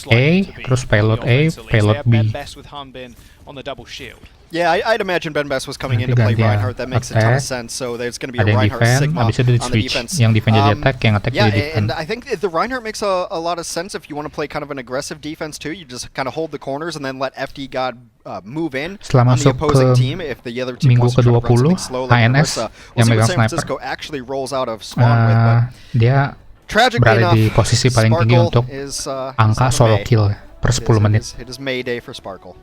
Speaker 1: A, terus payload A, payload B.
Speaker 3: Yeah, I'd imagine Ben Best was coming in
Speaker 1: Nanti
Speaker 3: to play
Speaker 1: ganti ya,
Speaker 3: Reinhardt. That makes a ton of
Speaker 1: attack.
Speaker 3: sense. So there's going to be a
Speaker 1: Ada yang
Speaker 3: Reinhardt
Speaker 1: defense,
Speaker 3: Sigma
Speaker 1: habis itu di
Speaker 3: on the
Speaker 1: switch,
Speaker 3: defense.
Speaker 1: yang defense jadi attack, yang attack
Speaker 3: Yeah,
Speaker 1: jadi defense.
Speaker 3: and I think the Reinhardt makes a lot of sense if you want to play kind of an aggressive defense too. You just kind of hold the corners and then let FD God move in
Speaker 1: Setelah
Speaker 3: on the
Speaker 1: masuk
Speaker 3: opposing
Speaker 1: ke
Speaker 3: team if the other team
Speaker 1: minggu
Speaker 3: wants to try to run
Speaker 1: ke-20,
Speaker 3: something slow like
Speaker 1: HNS
Speaker 3: We'll
Speaker 1: yang
Speaker 3: see what
Speaker 1: megang
Speaker 3: San
Speaker 1: sniper.
Speaker 3: Francisco actually rolls out of spawn with, but
Speaker 1: Dia
Speaker 3: tragically
Speaker 1: berada
Speaker 3: enough,
Speaker 1: di posisi paling tinggi
Speaker 3: Sparkle
Speaker 1: untuk
Speaker 3: is,
Speaker 1: angka
Speaker 3: is
Speaker 1: solo
Speaker 3: May.
Speaker 1: kill per 10 menit.
Speaker 3: It is May Day for Sparkle.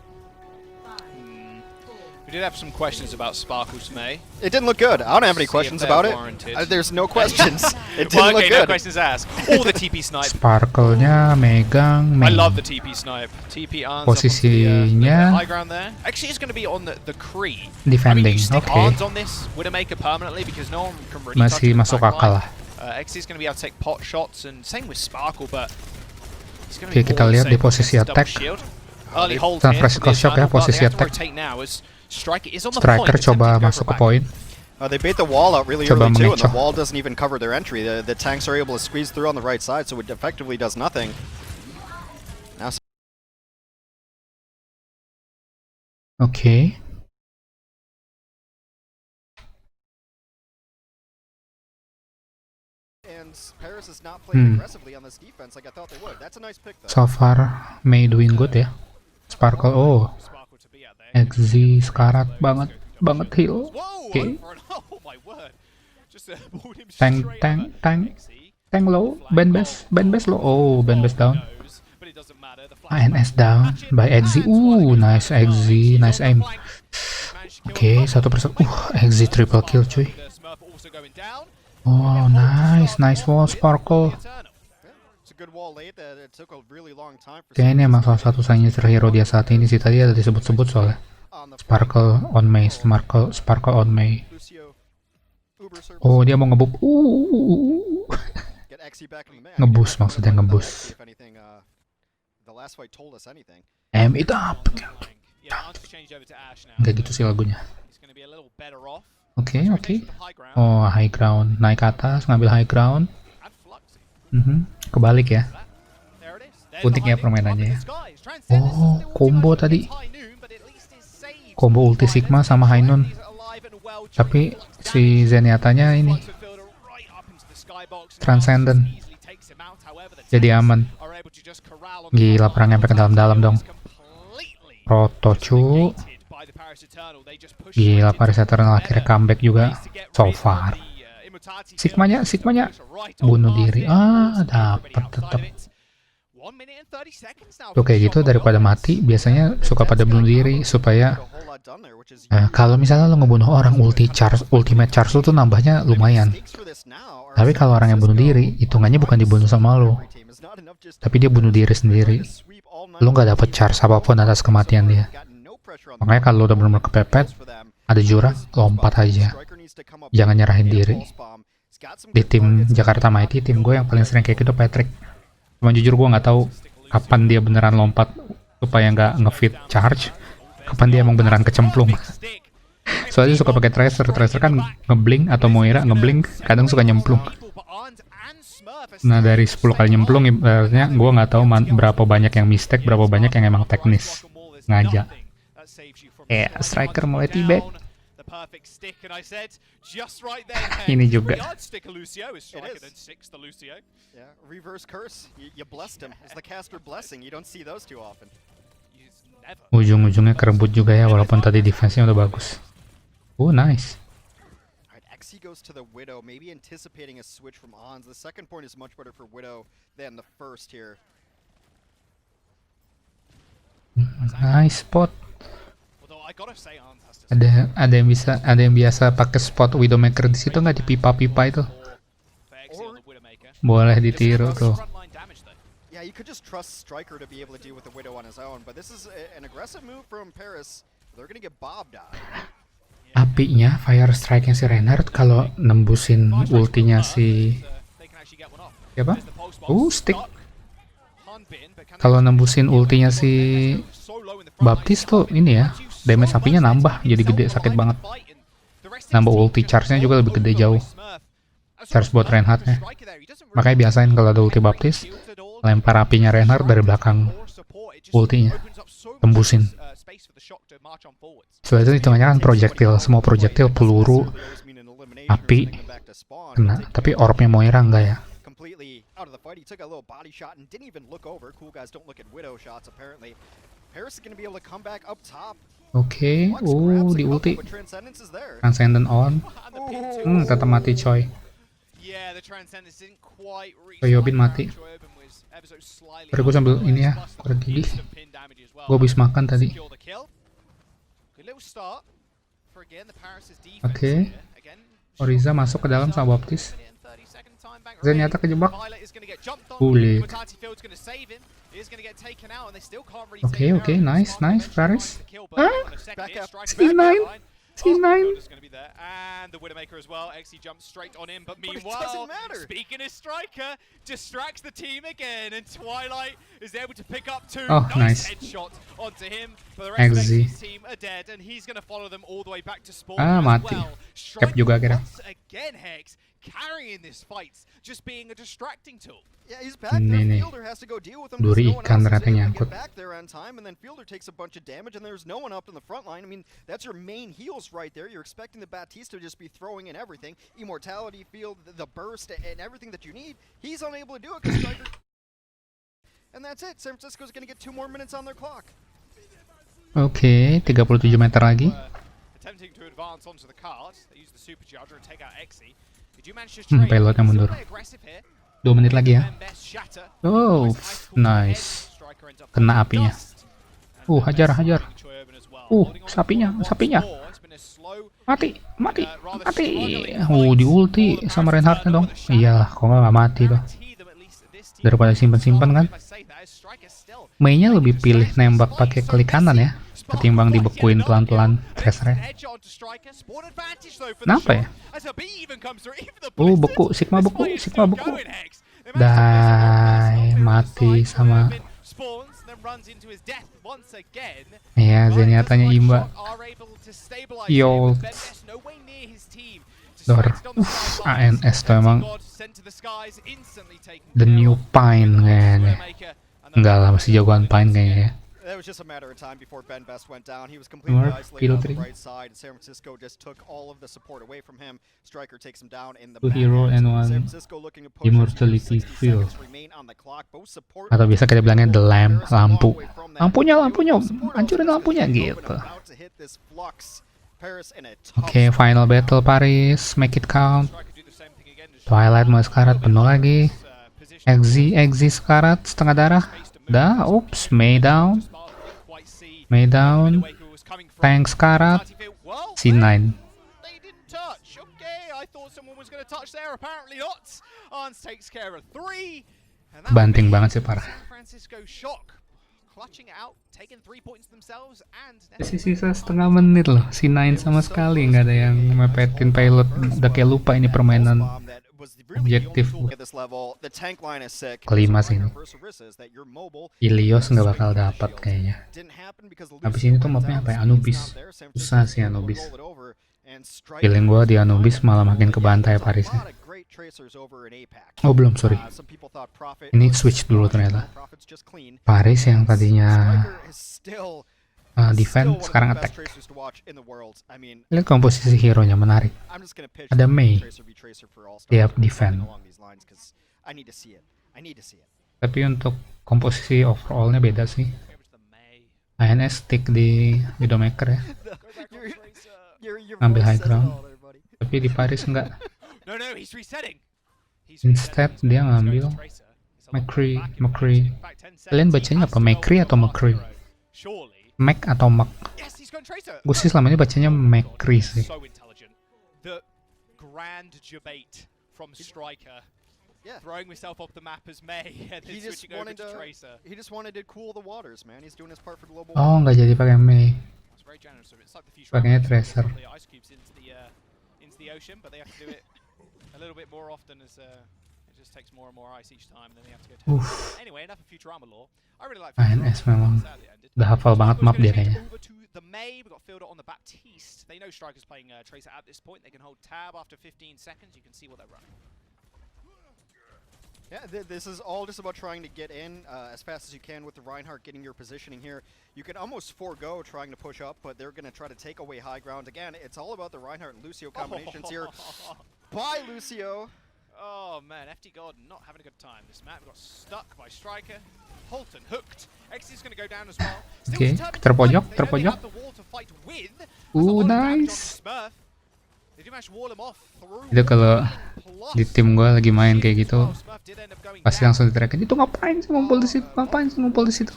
Speaker 2: We did have some questions about Sparkle's May.
Speaker 3: It didn't look good. I don't have any questions about it. There's no questions. It didn't
Speaker 2: Well,
Speaker 3: look
Speaker 2: okay, no
Speaker 3: good.
Speaker 2: questions asked. All the TP snipe.
Speaker 1: Sparkle-nya megang
Speaker 2: I
Speaker 1: main.
Speaker 2: love the TP snipe. TP Arns
Speaker 1: Posisinya
Speaker 2: high ground there. Actually, it's going to be on the Kree.
Speaker 1: Defending,
Speaker 2: I mean, you stick
Speaker 1: okay.
Speaker 2: Arns on this Widowmaker permanently because no one can really touch
Speaker 1: Masih
Speaker 2: it with
Speaker 1: masuk
Speaker 2: backline.
Speaker 1: akal lah.
Speaker 2: XC is going to be able to take pot shots, and same with Sparkle, but it's going to
Speaker 1: Oke,
Speaker 2: be
Speaker 1: kita
Speaker 2: more
Speaker 1: lihat di
Speaker 2: safe
Speaker 1: posisi
Speaker 2: against double
Speaker 1: attack.
Speaker 2: shield. Early hold
Speaker 1: San
Speaker 2: here
Speaker 1: Francisco
Speaker 2: for the
Speaker 1: shock ya,
Speaker 2: Eternal, but
Speaker 1: posisi
Speaker 2: they have to
Speaker 1: attack.
Speaker 2: rotate now as Striker is on the
Speaker 1: Striker
Speaker 2: point,
Speaker 1: coba
Speaker 2: attempting to go
Speaker 1: masuk
Speaker 2: for
Speaker 1: ke
Speaker 2: a back.
Speaker 1: poin.
Speaker 3: They bait the wall out really
Speaker 1: Coba
Speaker 3: early too, and the
Speaker 1: mengecoh.
Speaker 3: wall doesn't even cover their entry. The tanks are able to squeeze through on the right side, so it effectively does nothing. Now,
Speaker 1: Oke.
Speaker 3: and Paris is not playing aggressively on this defense like I thought they would. That's a nice pick though.
Speaker 1: So far May doing good ya. Sparkle, oh,
Speaker 2: Sparkle to be out there.
Speaker 1: XZ sekarat banget heal.
Speaker 2: Whoa!
Speaker 1: Okay.
Speaker 2: Oh my word! Just pulled him
Speaker 1: Tank,
Speaker 2: straight
Speaker 1: tank,
Speaker 2: out.
Speaker 1: tank.
Speaker 2: XC,
Speaker 1: Tank low, Ben Best low. Oh, Ben Best down.
Speaker 2: knows, but it doesn't matter. The flash
Speaker 1: ANS down by XZ. Nice XZ, nice aim. Oke, 1%. XZ triple kill cuy.
Speaker 2: The Smurf also going down.
Speaker 1: Oh, nice wall Sparkle.
Speaker 3: It's a good wall late. It took a really long time for
Speaker 1: Kayaknya ini emang salah satu signature hero dia saat ini sih. Tadi ada disebut-sebut soalnya.
Speaker 3: on the
Speaker 1: Sparkle on May, Sparkle on May.
Speaker 3: Lucio Uber service.
Speaker 1: Oh, dia mau ngebub.
Speaker 3: Get XC back in the match.
Speaker 1: Ngebus maksudnya, ngebus.
Speaker 3: If anything, the last fight told us anything.
Speaker 1: Aim it up.
Speaker 2: Yeah, Arns changed over to Ash now.
Speaker 1: Kayak gitu sih lagunya.
Speaker 2: He's going to be a little better off.
Speaker 1: Oke.
Speaker 2: The high ground
Speaker 1: Oh, high ground. Naik ke atas, ngambil high ground.
Speaker 2: and Fluxy.
Speaker 1: Kebalik ya.
Speaker 2: There it is. There's
Speaker 1: Unik
Speaker 2: the
Speaker 1: ya
Speaker 2: high
Speaker 1: permainannya ya.
Speaker 2: noon. Skies. Transcendence
Speaker 1: Oh,
Speaker 2: still
Speaker 1: combo
Speaker 2: ultimate
Speaker 1: tadi.
Speaker 2: high noon, but at least is saved.
Speaker 1: Combo ulti Sigma sama High Noon.
Speaker 2: He's alive and well
Speaker 1: Tapi
Speaker 2: during the
Speaker 1: si Zenyattanya ini
Speaker 2: Fluxy fielder right up into the skybox.
Speaker 1: Transcendent.
Speaker 2: Easily takes him out. However, the
Speaker 1: Jadi
Speaker 2: tanks
Speaker 1: aman.
Speaker 2: are able to just corral on the
Speaker 1: Gila
Speaker 2: front
Speaker 1: perangnya
Speaker 2: line.
Speaker 1: sampai ke dalam-dalam dong.
Speaker 2: Completely
Speaker 1: Proto cu.
Speaker 2: negated by the Paris
Speaker 1: Gila, Paris Eternal akhirnya comeback juga so far. Sigmanya bunuh diri. Dapat tetap. Tuh kayak gitu, daripada mati biasanya suka pada bunuh diri supaya kalau misalnya lo ngebunuh orang ultimate charge lo tuh nambahnya lumayan. Tapi kalau orang yang bunuh diri, hitungannya bukan dibunuh sama lo, tapi dia bunuh diri sendiri. Lo nggak dapet charge apapun atas kematian dia. Makanya kalau lo udah benar-benar kepepet, ada jurang, lompat aja. Jangan nyerahin diri. Di tim Jakarta Mighty, tim gue yang paling sering kayak gitu Patrick. Cuma jujur gue nggak tahu kapan dia beneran lompat supaya nggak ngefit charge, kapan dia emang beneran kecemplung. Soalnya suka pakai tracer kan ngeblink, atau Moira ngeblink kadang suka nyemplung. Nah dari 10 kali nyemplung ibaratnya gue nggak tahu berapa banyak yang mistake, berapa banyak yang emang teknis ngajak. Striker mulai t-back. Ini juga. Ujung-ujungnya kerebut juga ya, walaupun tadi defense-nya udah bagus. Nice.
Speaker 3: He goes to the Widow, maybe anticipating a switch from Ons. The second point is much better for Widow than the first here.
Speaker 1: Nice spot. Ada yang biasa pakai spot Widowmaker di situ nggak, di pipa-pipa itu? Boleh ditiru tuh.
Speaker 3: Yeah, you could just trust Striker to be able to deal with the Widow on his own, but this is an aggressive move from Paris. They're gonna get bobbed out.
Speaker 1: Apinya, fire strike-nya si Reinhardt kalau nembusin ultinya si siapa? Stick. Kalau nembusin ultinya si Baptiste tuh ini ya, damage apinya nambah jadi gede, sakit banget. Nambah ulti charge-nya juga lebih gede jauh. Charge buat Reinhardt-nya. Makanya biasain kalau ada ulti Baptiste, lempar apinya Reinhardt dari belakang ultinya, tembusin. Soalnya itu hitungannya kan projectil, semua projectil, peluru, api, kena. Tapi orbnya Moira enggak ya. Oke, di ulti. Transcendent on. Tetap mati coy. Yobin mati. Tapi gue sambil ini ya, korek gigi. Gue habis makan tadi. Oke. Oriza masuk ke dalam sama Baptiste. Ternyata kejebak. Bulit. Oke, nice, Paris. C9.
Speaker 2: And the Widowmaker as well. XE jumps straight on him, but meanwhile, speaking as Striker, distracts the team again, and Twilight is able to pick up two nice headshots onto him. But the rest of XE's team are dead, and he's going to follow them all the way back to spawn as
Speaker 1: mati.
Speaker 2: well.
Speaker 1: Cap juga kira.
Speaker 2: Once again, Hex carrying this fight, just being a distracting tool.
Speaker 1: Ini duri ikan ternyata nyangkut.
Speaker 3: Takes a bunch of damage, and there's no one up in the front line. I mean, that's your main heals right there. You're expecting the Baptiste to just be throwing in everything, immortality field, the burst, and everything that you need. He's unable to do it because Striker. And that's it. San Francisco's going to get 2 more minutes on their clock.
Speaker 1: Oke, 37 meter lagi.
Speaker 2: Attempting to advance onto the cart. They use the supercharger and take out XE. Did you manage to
Speaker 1: payloadnya mundur. 2 menit lagi ya. Nice. Kena apinya. Hajar. Sapinya. Mati. Di ulti sama Reinhardt-nya dong. Iyalah, kok nggak mati tuh. Daripada simpen kan. Mei-nya lebih pilih nembak pakai klik kanan ya, ketimbang dibekuin pelan-pelan tracernya. Kenapa ya? Beku, Sigma beku. Mati sama. Ya, Zenyattanya imba. Yo. ANS tuh emang the new Pine kayaknya. Enggak lah, masih jagoan Pine kayaknya.
Speaker 3: That was just a matter of time before Ben Best went down. He was completely isolated on the right side. San Francisco just took all of the support away from him. Striker takes him down in the
Speaker 1: Two hero and one immortality field. Atau bisa kita bilangnya the lamp, lampu. Lampunya, hancurin lampunya gitu. Oke, final battle Paris, make it count. Twilight mau sekarat penuh lagi. Exi sekarat setengah darah. Dah, oops, May down. Tank sekarat. C9. Banting banget sih, parah. Sisa setengah menit loh, C9 sama sekali nggak ada yang mepetin pilot. Udah kayak lupa ini permainan objektif. Kelima sih ini. Ilios nggak bakal dapat kayaknya. Habis ini tuh mapnya apa ya? Anubis. Susah sih Anubis. Feeling gua di Anubis malah makin kebantai Parisnya. Oh belum, sorry. Ini switch dulu ternyata. Paris yang tadinya defense sekarang attack. Lihat komposisi hero-nya menarik. Ada Mei, dia defense. Tapi untuk komposisi overall-nya beda sih. INS stick di Widowmaker ya. Ngambil high ground. Tapi di Paris enggak. Instead dia ngambil McCree. Kalian bacanya apa? McCree atau McCree? Mac atau Mac? Gue sih selama ini bacanya McCree sih. Oh, nggak jadi pakai May. Pakainya Tracer. A little bit more often as it just takes more and more ice each time, and then they have to go to anyway, enough of future armor lore. I really like INS memang udah hafal banget map dia kayaknya. Over to the May, we got Fielder on the Baptiste. They know Striker's playing Tracer at this point. They can hold tab after 15 seconds. You can see what they're running. Yeah, this is all just about trying to get in as fast as you can with the Reinhardt getting your positioning here. You can almost forego trying to push up, but they're going to try to take away high ground. Again, it's all about the Reinhardt and Lucio combinations here. By Lucio. Oh man, FD God not having a good time. This map got stuck by Striker. Holton hooked. X is going to go down as well. Oke, terpojok. Nice. Itu kalau di tim gue lagi main kayak gitu, pasti langsung diterakin. Itu ngapain sih ngumpul di situ?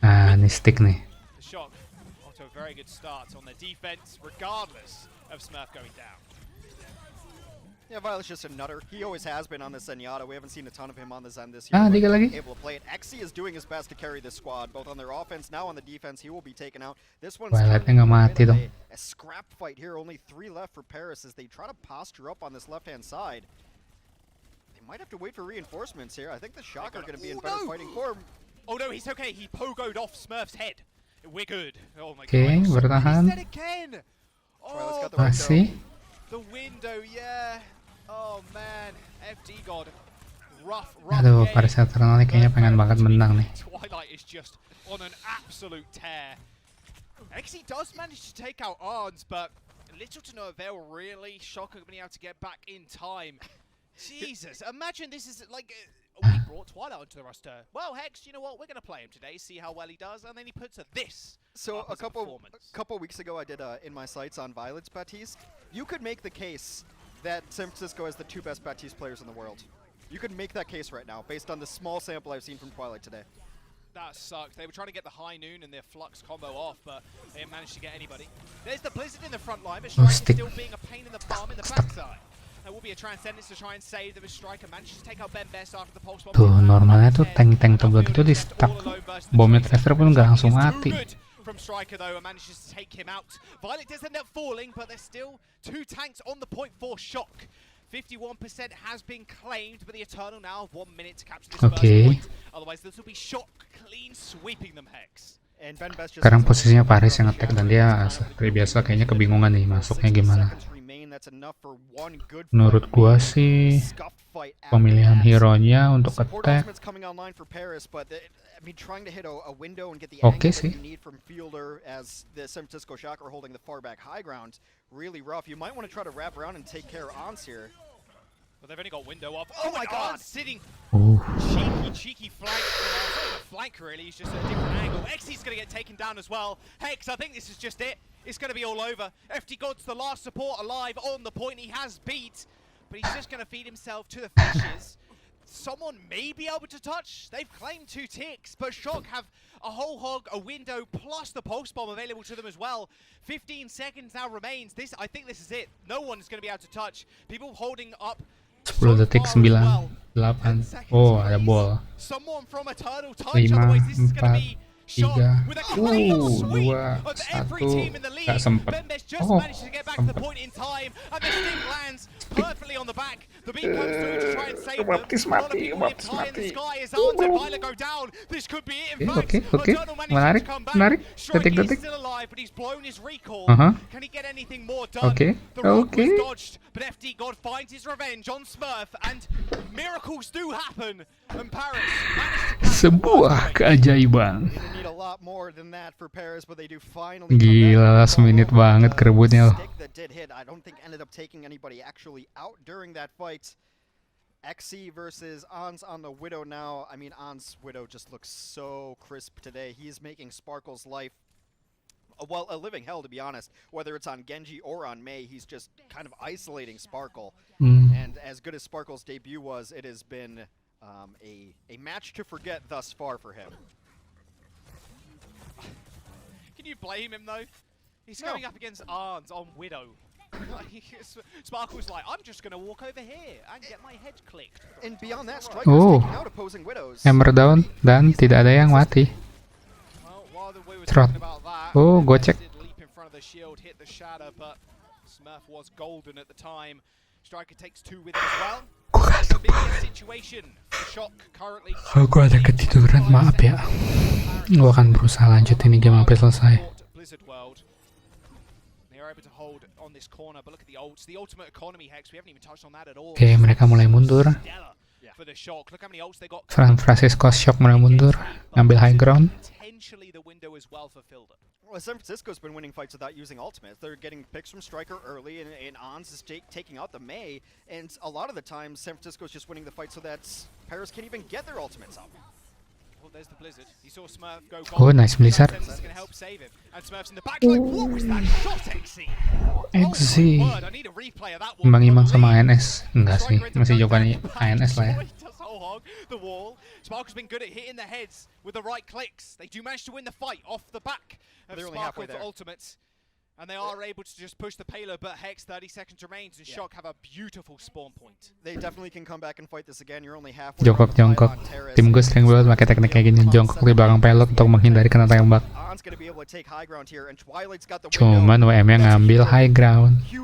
Speaker 1: Ah, ini stick nih.
Speaker 3: Yeah, Violet's just a nutter. He always has been on the Zenyatta. We haven't seen a ton of him on the Zen this year.
Speaker 1: Tiga lagi.
Speaker 3: Able to play it. Xe is doing his best to carry this squad, both on their offense, now on the defense. He will be taken out. This one's
Speaker 1: Violetnya nggak mati dong.
Speaker 3: A scrap fight here. Only 3 left for Paris as they try to posture up on this left-hand side. They might have to wait for reinforcements here. I think the Shock are going to be in better fighting form.
Speaker 2: Oh no, he's okay. He pogoed off Smurf's head. We're good. Oh my
Speaker 1: god. Oke, bertahan.
Speaker 2: Oh,
Speaker 1: masih.
Speaker 2: The window, yeah. Oh man, FD God. Rough.
Speaker 1: Aduh, Paris Eternal nih kayaknya pengen banget menang nih.
Speaker 2: Twilight is just on an absolute tear. Xe does manage to take out Arns, but little to no avail really. Shock are being able to get back in time. Jesus, imagine this is like we brought Twilight onto the roster. Well, Hex, you know what? We're gonna play him today, see how well he does, and then he puts this.
Speaker 3: So a couple weeks ago, I did in my sights on Violet's Baptiste. You could make the case that San Francisco has the 2 best Baptiste players in the world. You could make that case right now, based on the small sample I've seen from Twilight today.
Speaker 2: That sucked. They were trying to get the High Noon and their Flux combo off, but they didn't manage to get anybody. There's the Blizzard in the front line, but Striker still being a pain in the bum in the backside. There will be a Transcendence to try and save the Striker manages to take out Ben Best after the pulse bomb.
Speaker 1: Tuh, normalnya tuh tank tebal gitu di stuck. Bomnya Tracer pun nggak langsung mati.
Speaker 2: From Striker though, and manages to take him out. Violet does end up falling, but there's still 2 tanks on the point for Shock. 51% has been claimed, but the Eternal now have 1 minute to capture this first point. Otherwise, this will be Shock clean sweeping them, Hex.
Speaker 1: Sekarang posisinya Paris yang attack dan dia seperti biasa kayaknya kebingungan nih masuknya gimana. Menurut gua sih pemilihan hero-nya untuk attack oke sih.
Speaker 2: Well, they've only got window off. Oh my god! Sitting cheeky flank. Not a flank really, he's just at a different angle. XC's gonna get taken down as well. Hex, I think this is just it. It's gonna be all over. FD God's the last support alive on the point. He has beat, but he's just gonna feed himself to the fishes. Someone may be able to touch. They've claimed 2 ticks, but Shock have a whole hog, a window, plus the pulse bomb available to them as well. 15 seconds now remains. I think this is it. No one's gonna be able to touch. People holding up
Speaker 1: 10 detik, 9, 8. Oh, ada ball. 5, 4, 3, 2, 1. Gak sempet. Oh, sempet. Baptis mati. Oke. Menarik. Detik. Oke.
Speaker 2: But FD God finds his revenge on Smurf, and miracles do happen. And Paris
Speaker 1: Sebuah keajaiban. Gila, last minute banget kerebutnya.
Speaker 3: I don't think ended up taking anybody actually out during that fight. XC versus Ans on the Widow now. I mean, Ans' Widow just looks so crisp today. He is making Sparkle's life a living hell, to be honest. Whether it's on Genji or on Mei, he's just kind of isolating Sparkle. And as good as Sparkle's debut was, it has been a match to forget thus far for him.
Speaker 2: Can you blame him though? He's going up against Arns on Widow. Sparkle's like, I'm just gonna walk over here and get my head clicked.
Speaker 3: And beyond that, Striker's taking out opposing Widows.
Speaker 1: Hammer down dan tidak ada yang mati. Trot. Oh, gocek. Aku ada ketiduran, maaf ya. Gua akan berusaha lanjut ini game sampai selesai. Oke, mereka mulai mundur. Francisco Shock mulai mundur, ngambil high ground.
Speaker 3: Well, San Francisco's been winning fights without using ultimates. They're getting picks from Striker early, and Ons is taking out the Mei. And a lot of the times, San Francisco's just winning the fight so that Paris can't even get their ultimates up.
Speaker 2: Well, there's the Blizzard. He saw Smurf go
Speaker 1: Oh, nice Blizzard.
Speaker 2: This is going to help save him. And Smurf's in the back. Like, what was that shot, XC?
Speaker 1: XC.
Speaker 2: Oh, I need a replay of that one.
Speaker 1: Imbang-imbang sama ANS. Enggak sih, masih jawaban ANS lah ya.
Speaker 2: The wall. Sparkle's been good at hitting the heads with the right clicks. They do manage to win the fight off the back of Sparkle's ultimates. And they are able to just push the payload, but Hex 30 seconds remains, and Shock have a beautiful spawn point.
Speaker 3: They definitely can come back and fight this again. You're only halfway.
Speaker 1: Jongkok. Tim gue sering banget pakai teknik kayak gini, jongkok di belakang payload untuk menghindari kena tembak. Cuman WM-nya ngambil high ground.
Speaker 2: They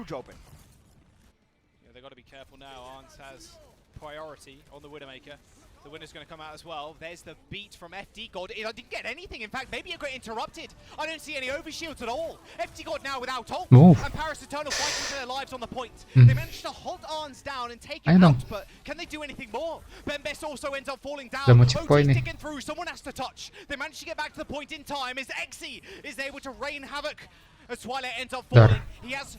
Speaker 2: got to be careful now. Arns has priority on the Widowmaker. The winner's going to come out as well. There's the beat from FD God. I didn't get anything. In fact, maybe it got interrupted. I don't see any overshields at all. FD God now without ult. And Paris Eternal fighting for their lives on the point. They managed to hold Arns down and take him out, but can they do anything more? Bembes also ends up falling down. OT's sticking through. Someone has to touch. They managed to get back to the point in time as XC is able to rain havoc as Twilight ends up falling. He has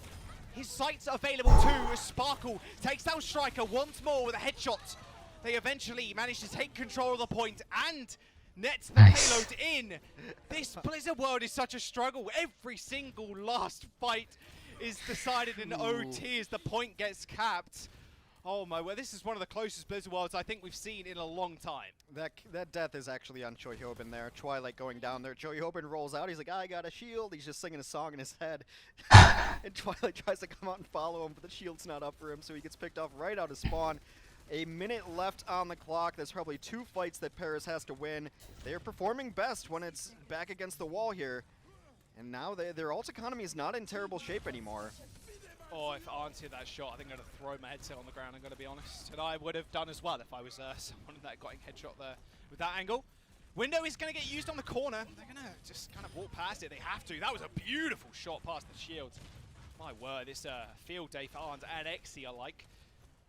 Speaker 2: his sights available too as Sparkle takes down Striker once more with a headshot. They eventually manage to take control of the point and nets the payload in. This Blizzard world is such a struggle. Every single last fight is decided in OT as the point gets capped. Oh my word, this is one of the closest Blizzard worlds I think we've seen in a long time.
Speaker 3: That death is actually on Choi Hyobin there. Twilight going down there. Choi Hyobin rolls out. He's like, I got a shield. He's just singing a song in his head. And Twilight tries to come out and follow him, but the shield's not up for him, so he gets picked off right out of spawn. A minute left on the clock. There's probably 2 fights that Paris has to win. They are performing best when it's back against the wall here. And now their ult economy is not in terrible shape anymore.
Speaker 2: Oh, if Arns hit that shot, I think I'm going to throw my headset on the ground, I'm going to be honest. And I would have done as well if I was someone that got a headshot there with that angle. Window is going to get used on the corner. They're going to just kind of walk past it. They have to. That was a beautiful shot past the shields. My word, it's a field day for Arns and Exi alike.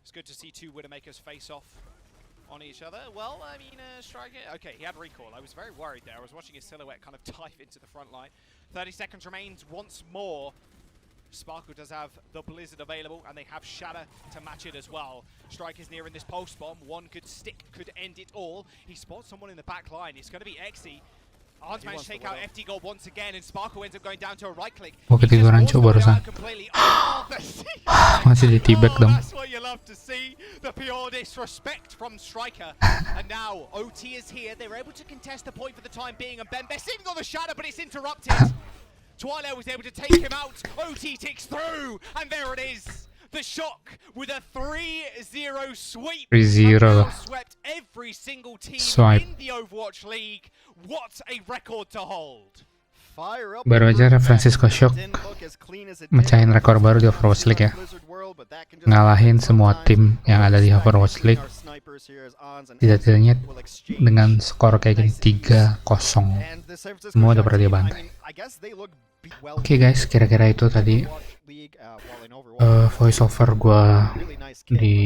Speaker 2: It's good to see two Widowmakers face off on each other. Well, I mean, Striker, okay, he had recall. I was very worried there. I was watching his silhouette kind of dive into the front line. 30 seconds remains once more. Sparkle does have the Blizzard available, and they have Shatter to match it as well. Striker's nearing this pulse bomb. One could stick, could end it all. He spots someone in the back line. It's going to be Exi. Arns managed to take out FD Gold once again, and Sparkle ends up going down to a right click.
Speaker 1: Oh, ketiduran coba barusan. Masih di T-back dong.
Speaker 2: That's what you love to see. The pure disrespect from Striker. And now OT is here. They're able to contest the point for the time being, and Bembe sitting on the shadow, but it's interrupted. Twilight was able to take him out. OT ticks through, and there it is. The Shock with a 3-0 sweep.
Speaker 1: 3-0.
Speaker 2: Swept every single team
Speaker 1: Swipe.
Speaker 2: in the Overwatch League. What a record to hold.
Speaker 1: Baru aja Francisco Shock mecahin rekor baru di Overwatch League ya. Ngalahin semua tim yang ada di Overwatch League. Tidak-tidaknya dengan skor kayak gini 3-0. Semua udah pernah dia bantai. Oke guys, kira-kira itu tadi voice over gue di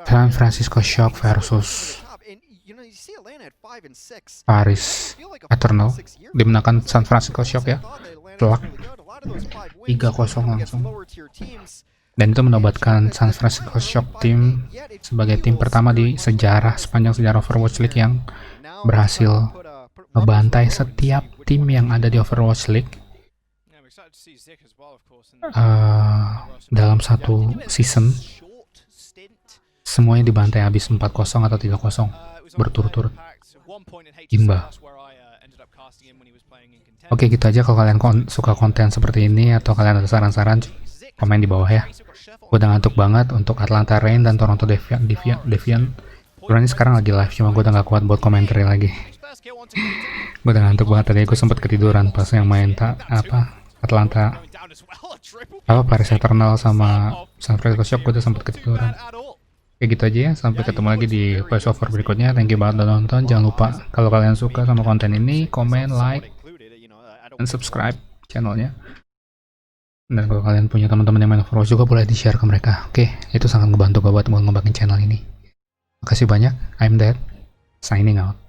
Speaker 1: San Francisco Shock versus Paris Eternal. Dimenangkan San Francisco Shock ya, telak 3-0 langsung. Dan itu menobatkan San Francisco Shock Team sebagai tim pertama di sepanjang sejarah Overwatch League yang berhasil membantai setiap tim yang ada di Overwatch League dalam satu season. Semuanya dibantai habis 4-0 atau 3-0 berturut-turut. Imba. Oke, gitu aja. Kalau kalian suka konten seperti ini atau kalian ada saran-saran, komen di bawah ya. Gue udah ngantuk banget untuk Atlanta Reign dan Toronto Defiant. Sebenarnya sekarang lagi live, cuma gue udah gak kuat buat komentari lagi. Gue udah ngantuk banget tadi. Gue sempet ketiduran pas yang main Atlanta Paris Eternal sama San Francisco Shock. Gue udah sempet ketiduran. Kayak gitu aja ya, sampai ketemu lagi di voice over berikutnya. Thank you banget udah nonton. Jangan lupa kalau kalian suka sama konten ini, komen, like, dan subscribe channelnya. Dan kalau kalian punya teman-teman yang main Overwatch juga boleh di-share ke mereka. Oke, itu sangat ngebantu gue buat ngembangin channel ini. Makasih banyak. I'm Dead, signing out.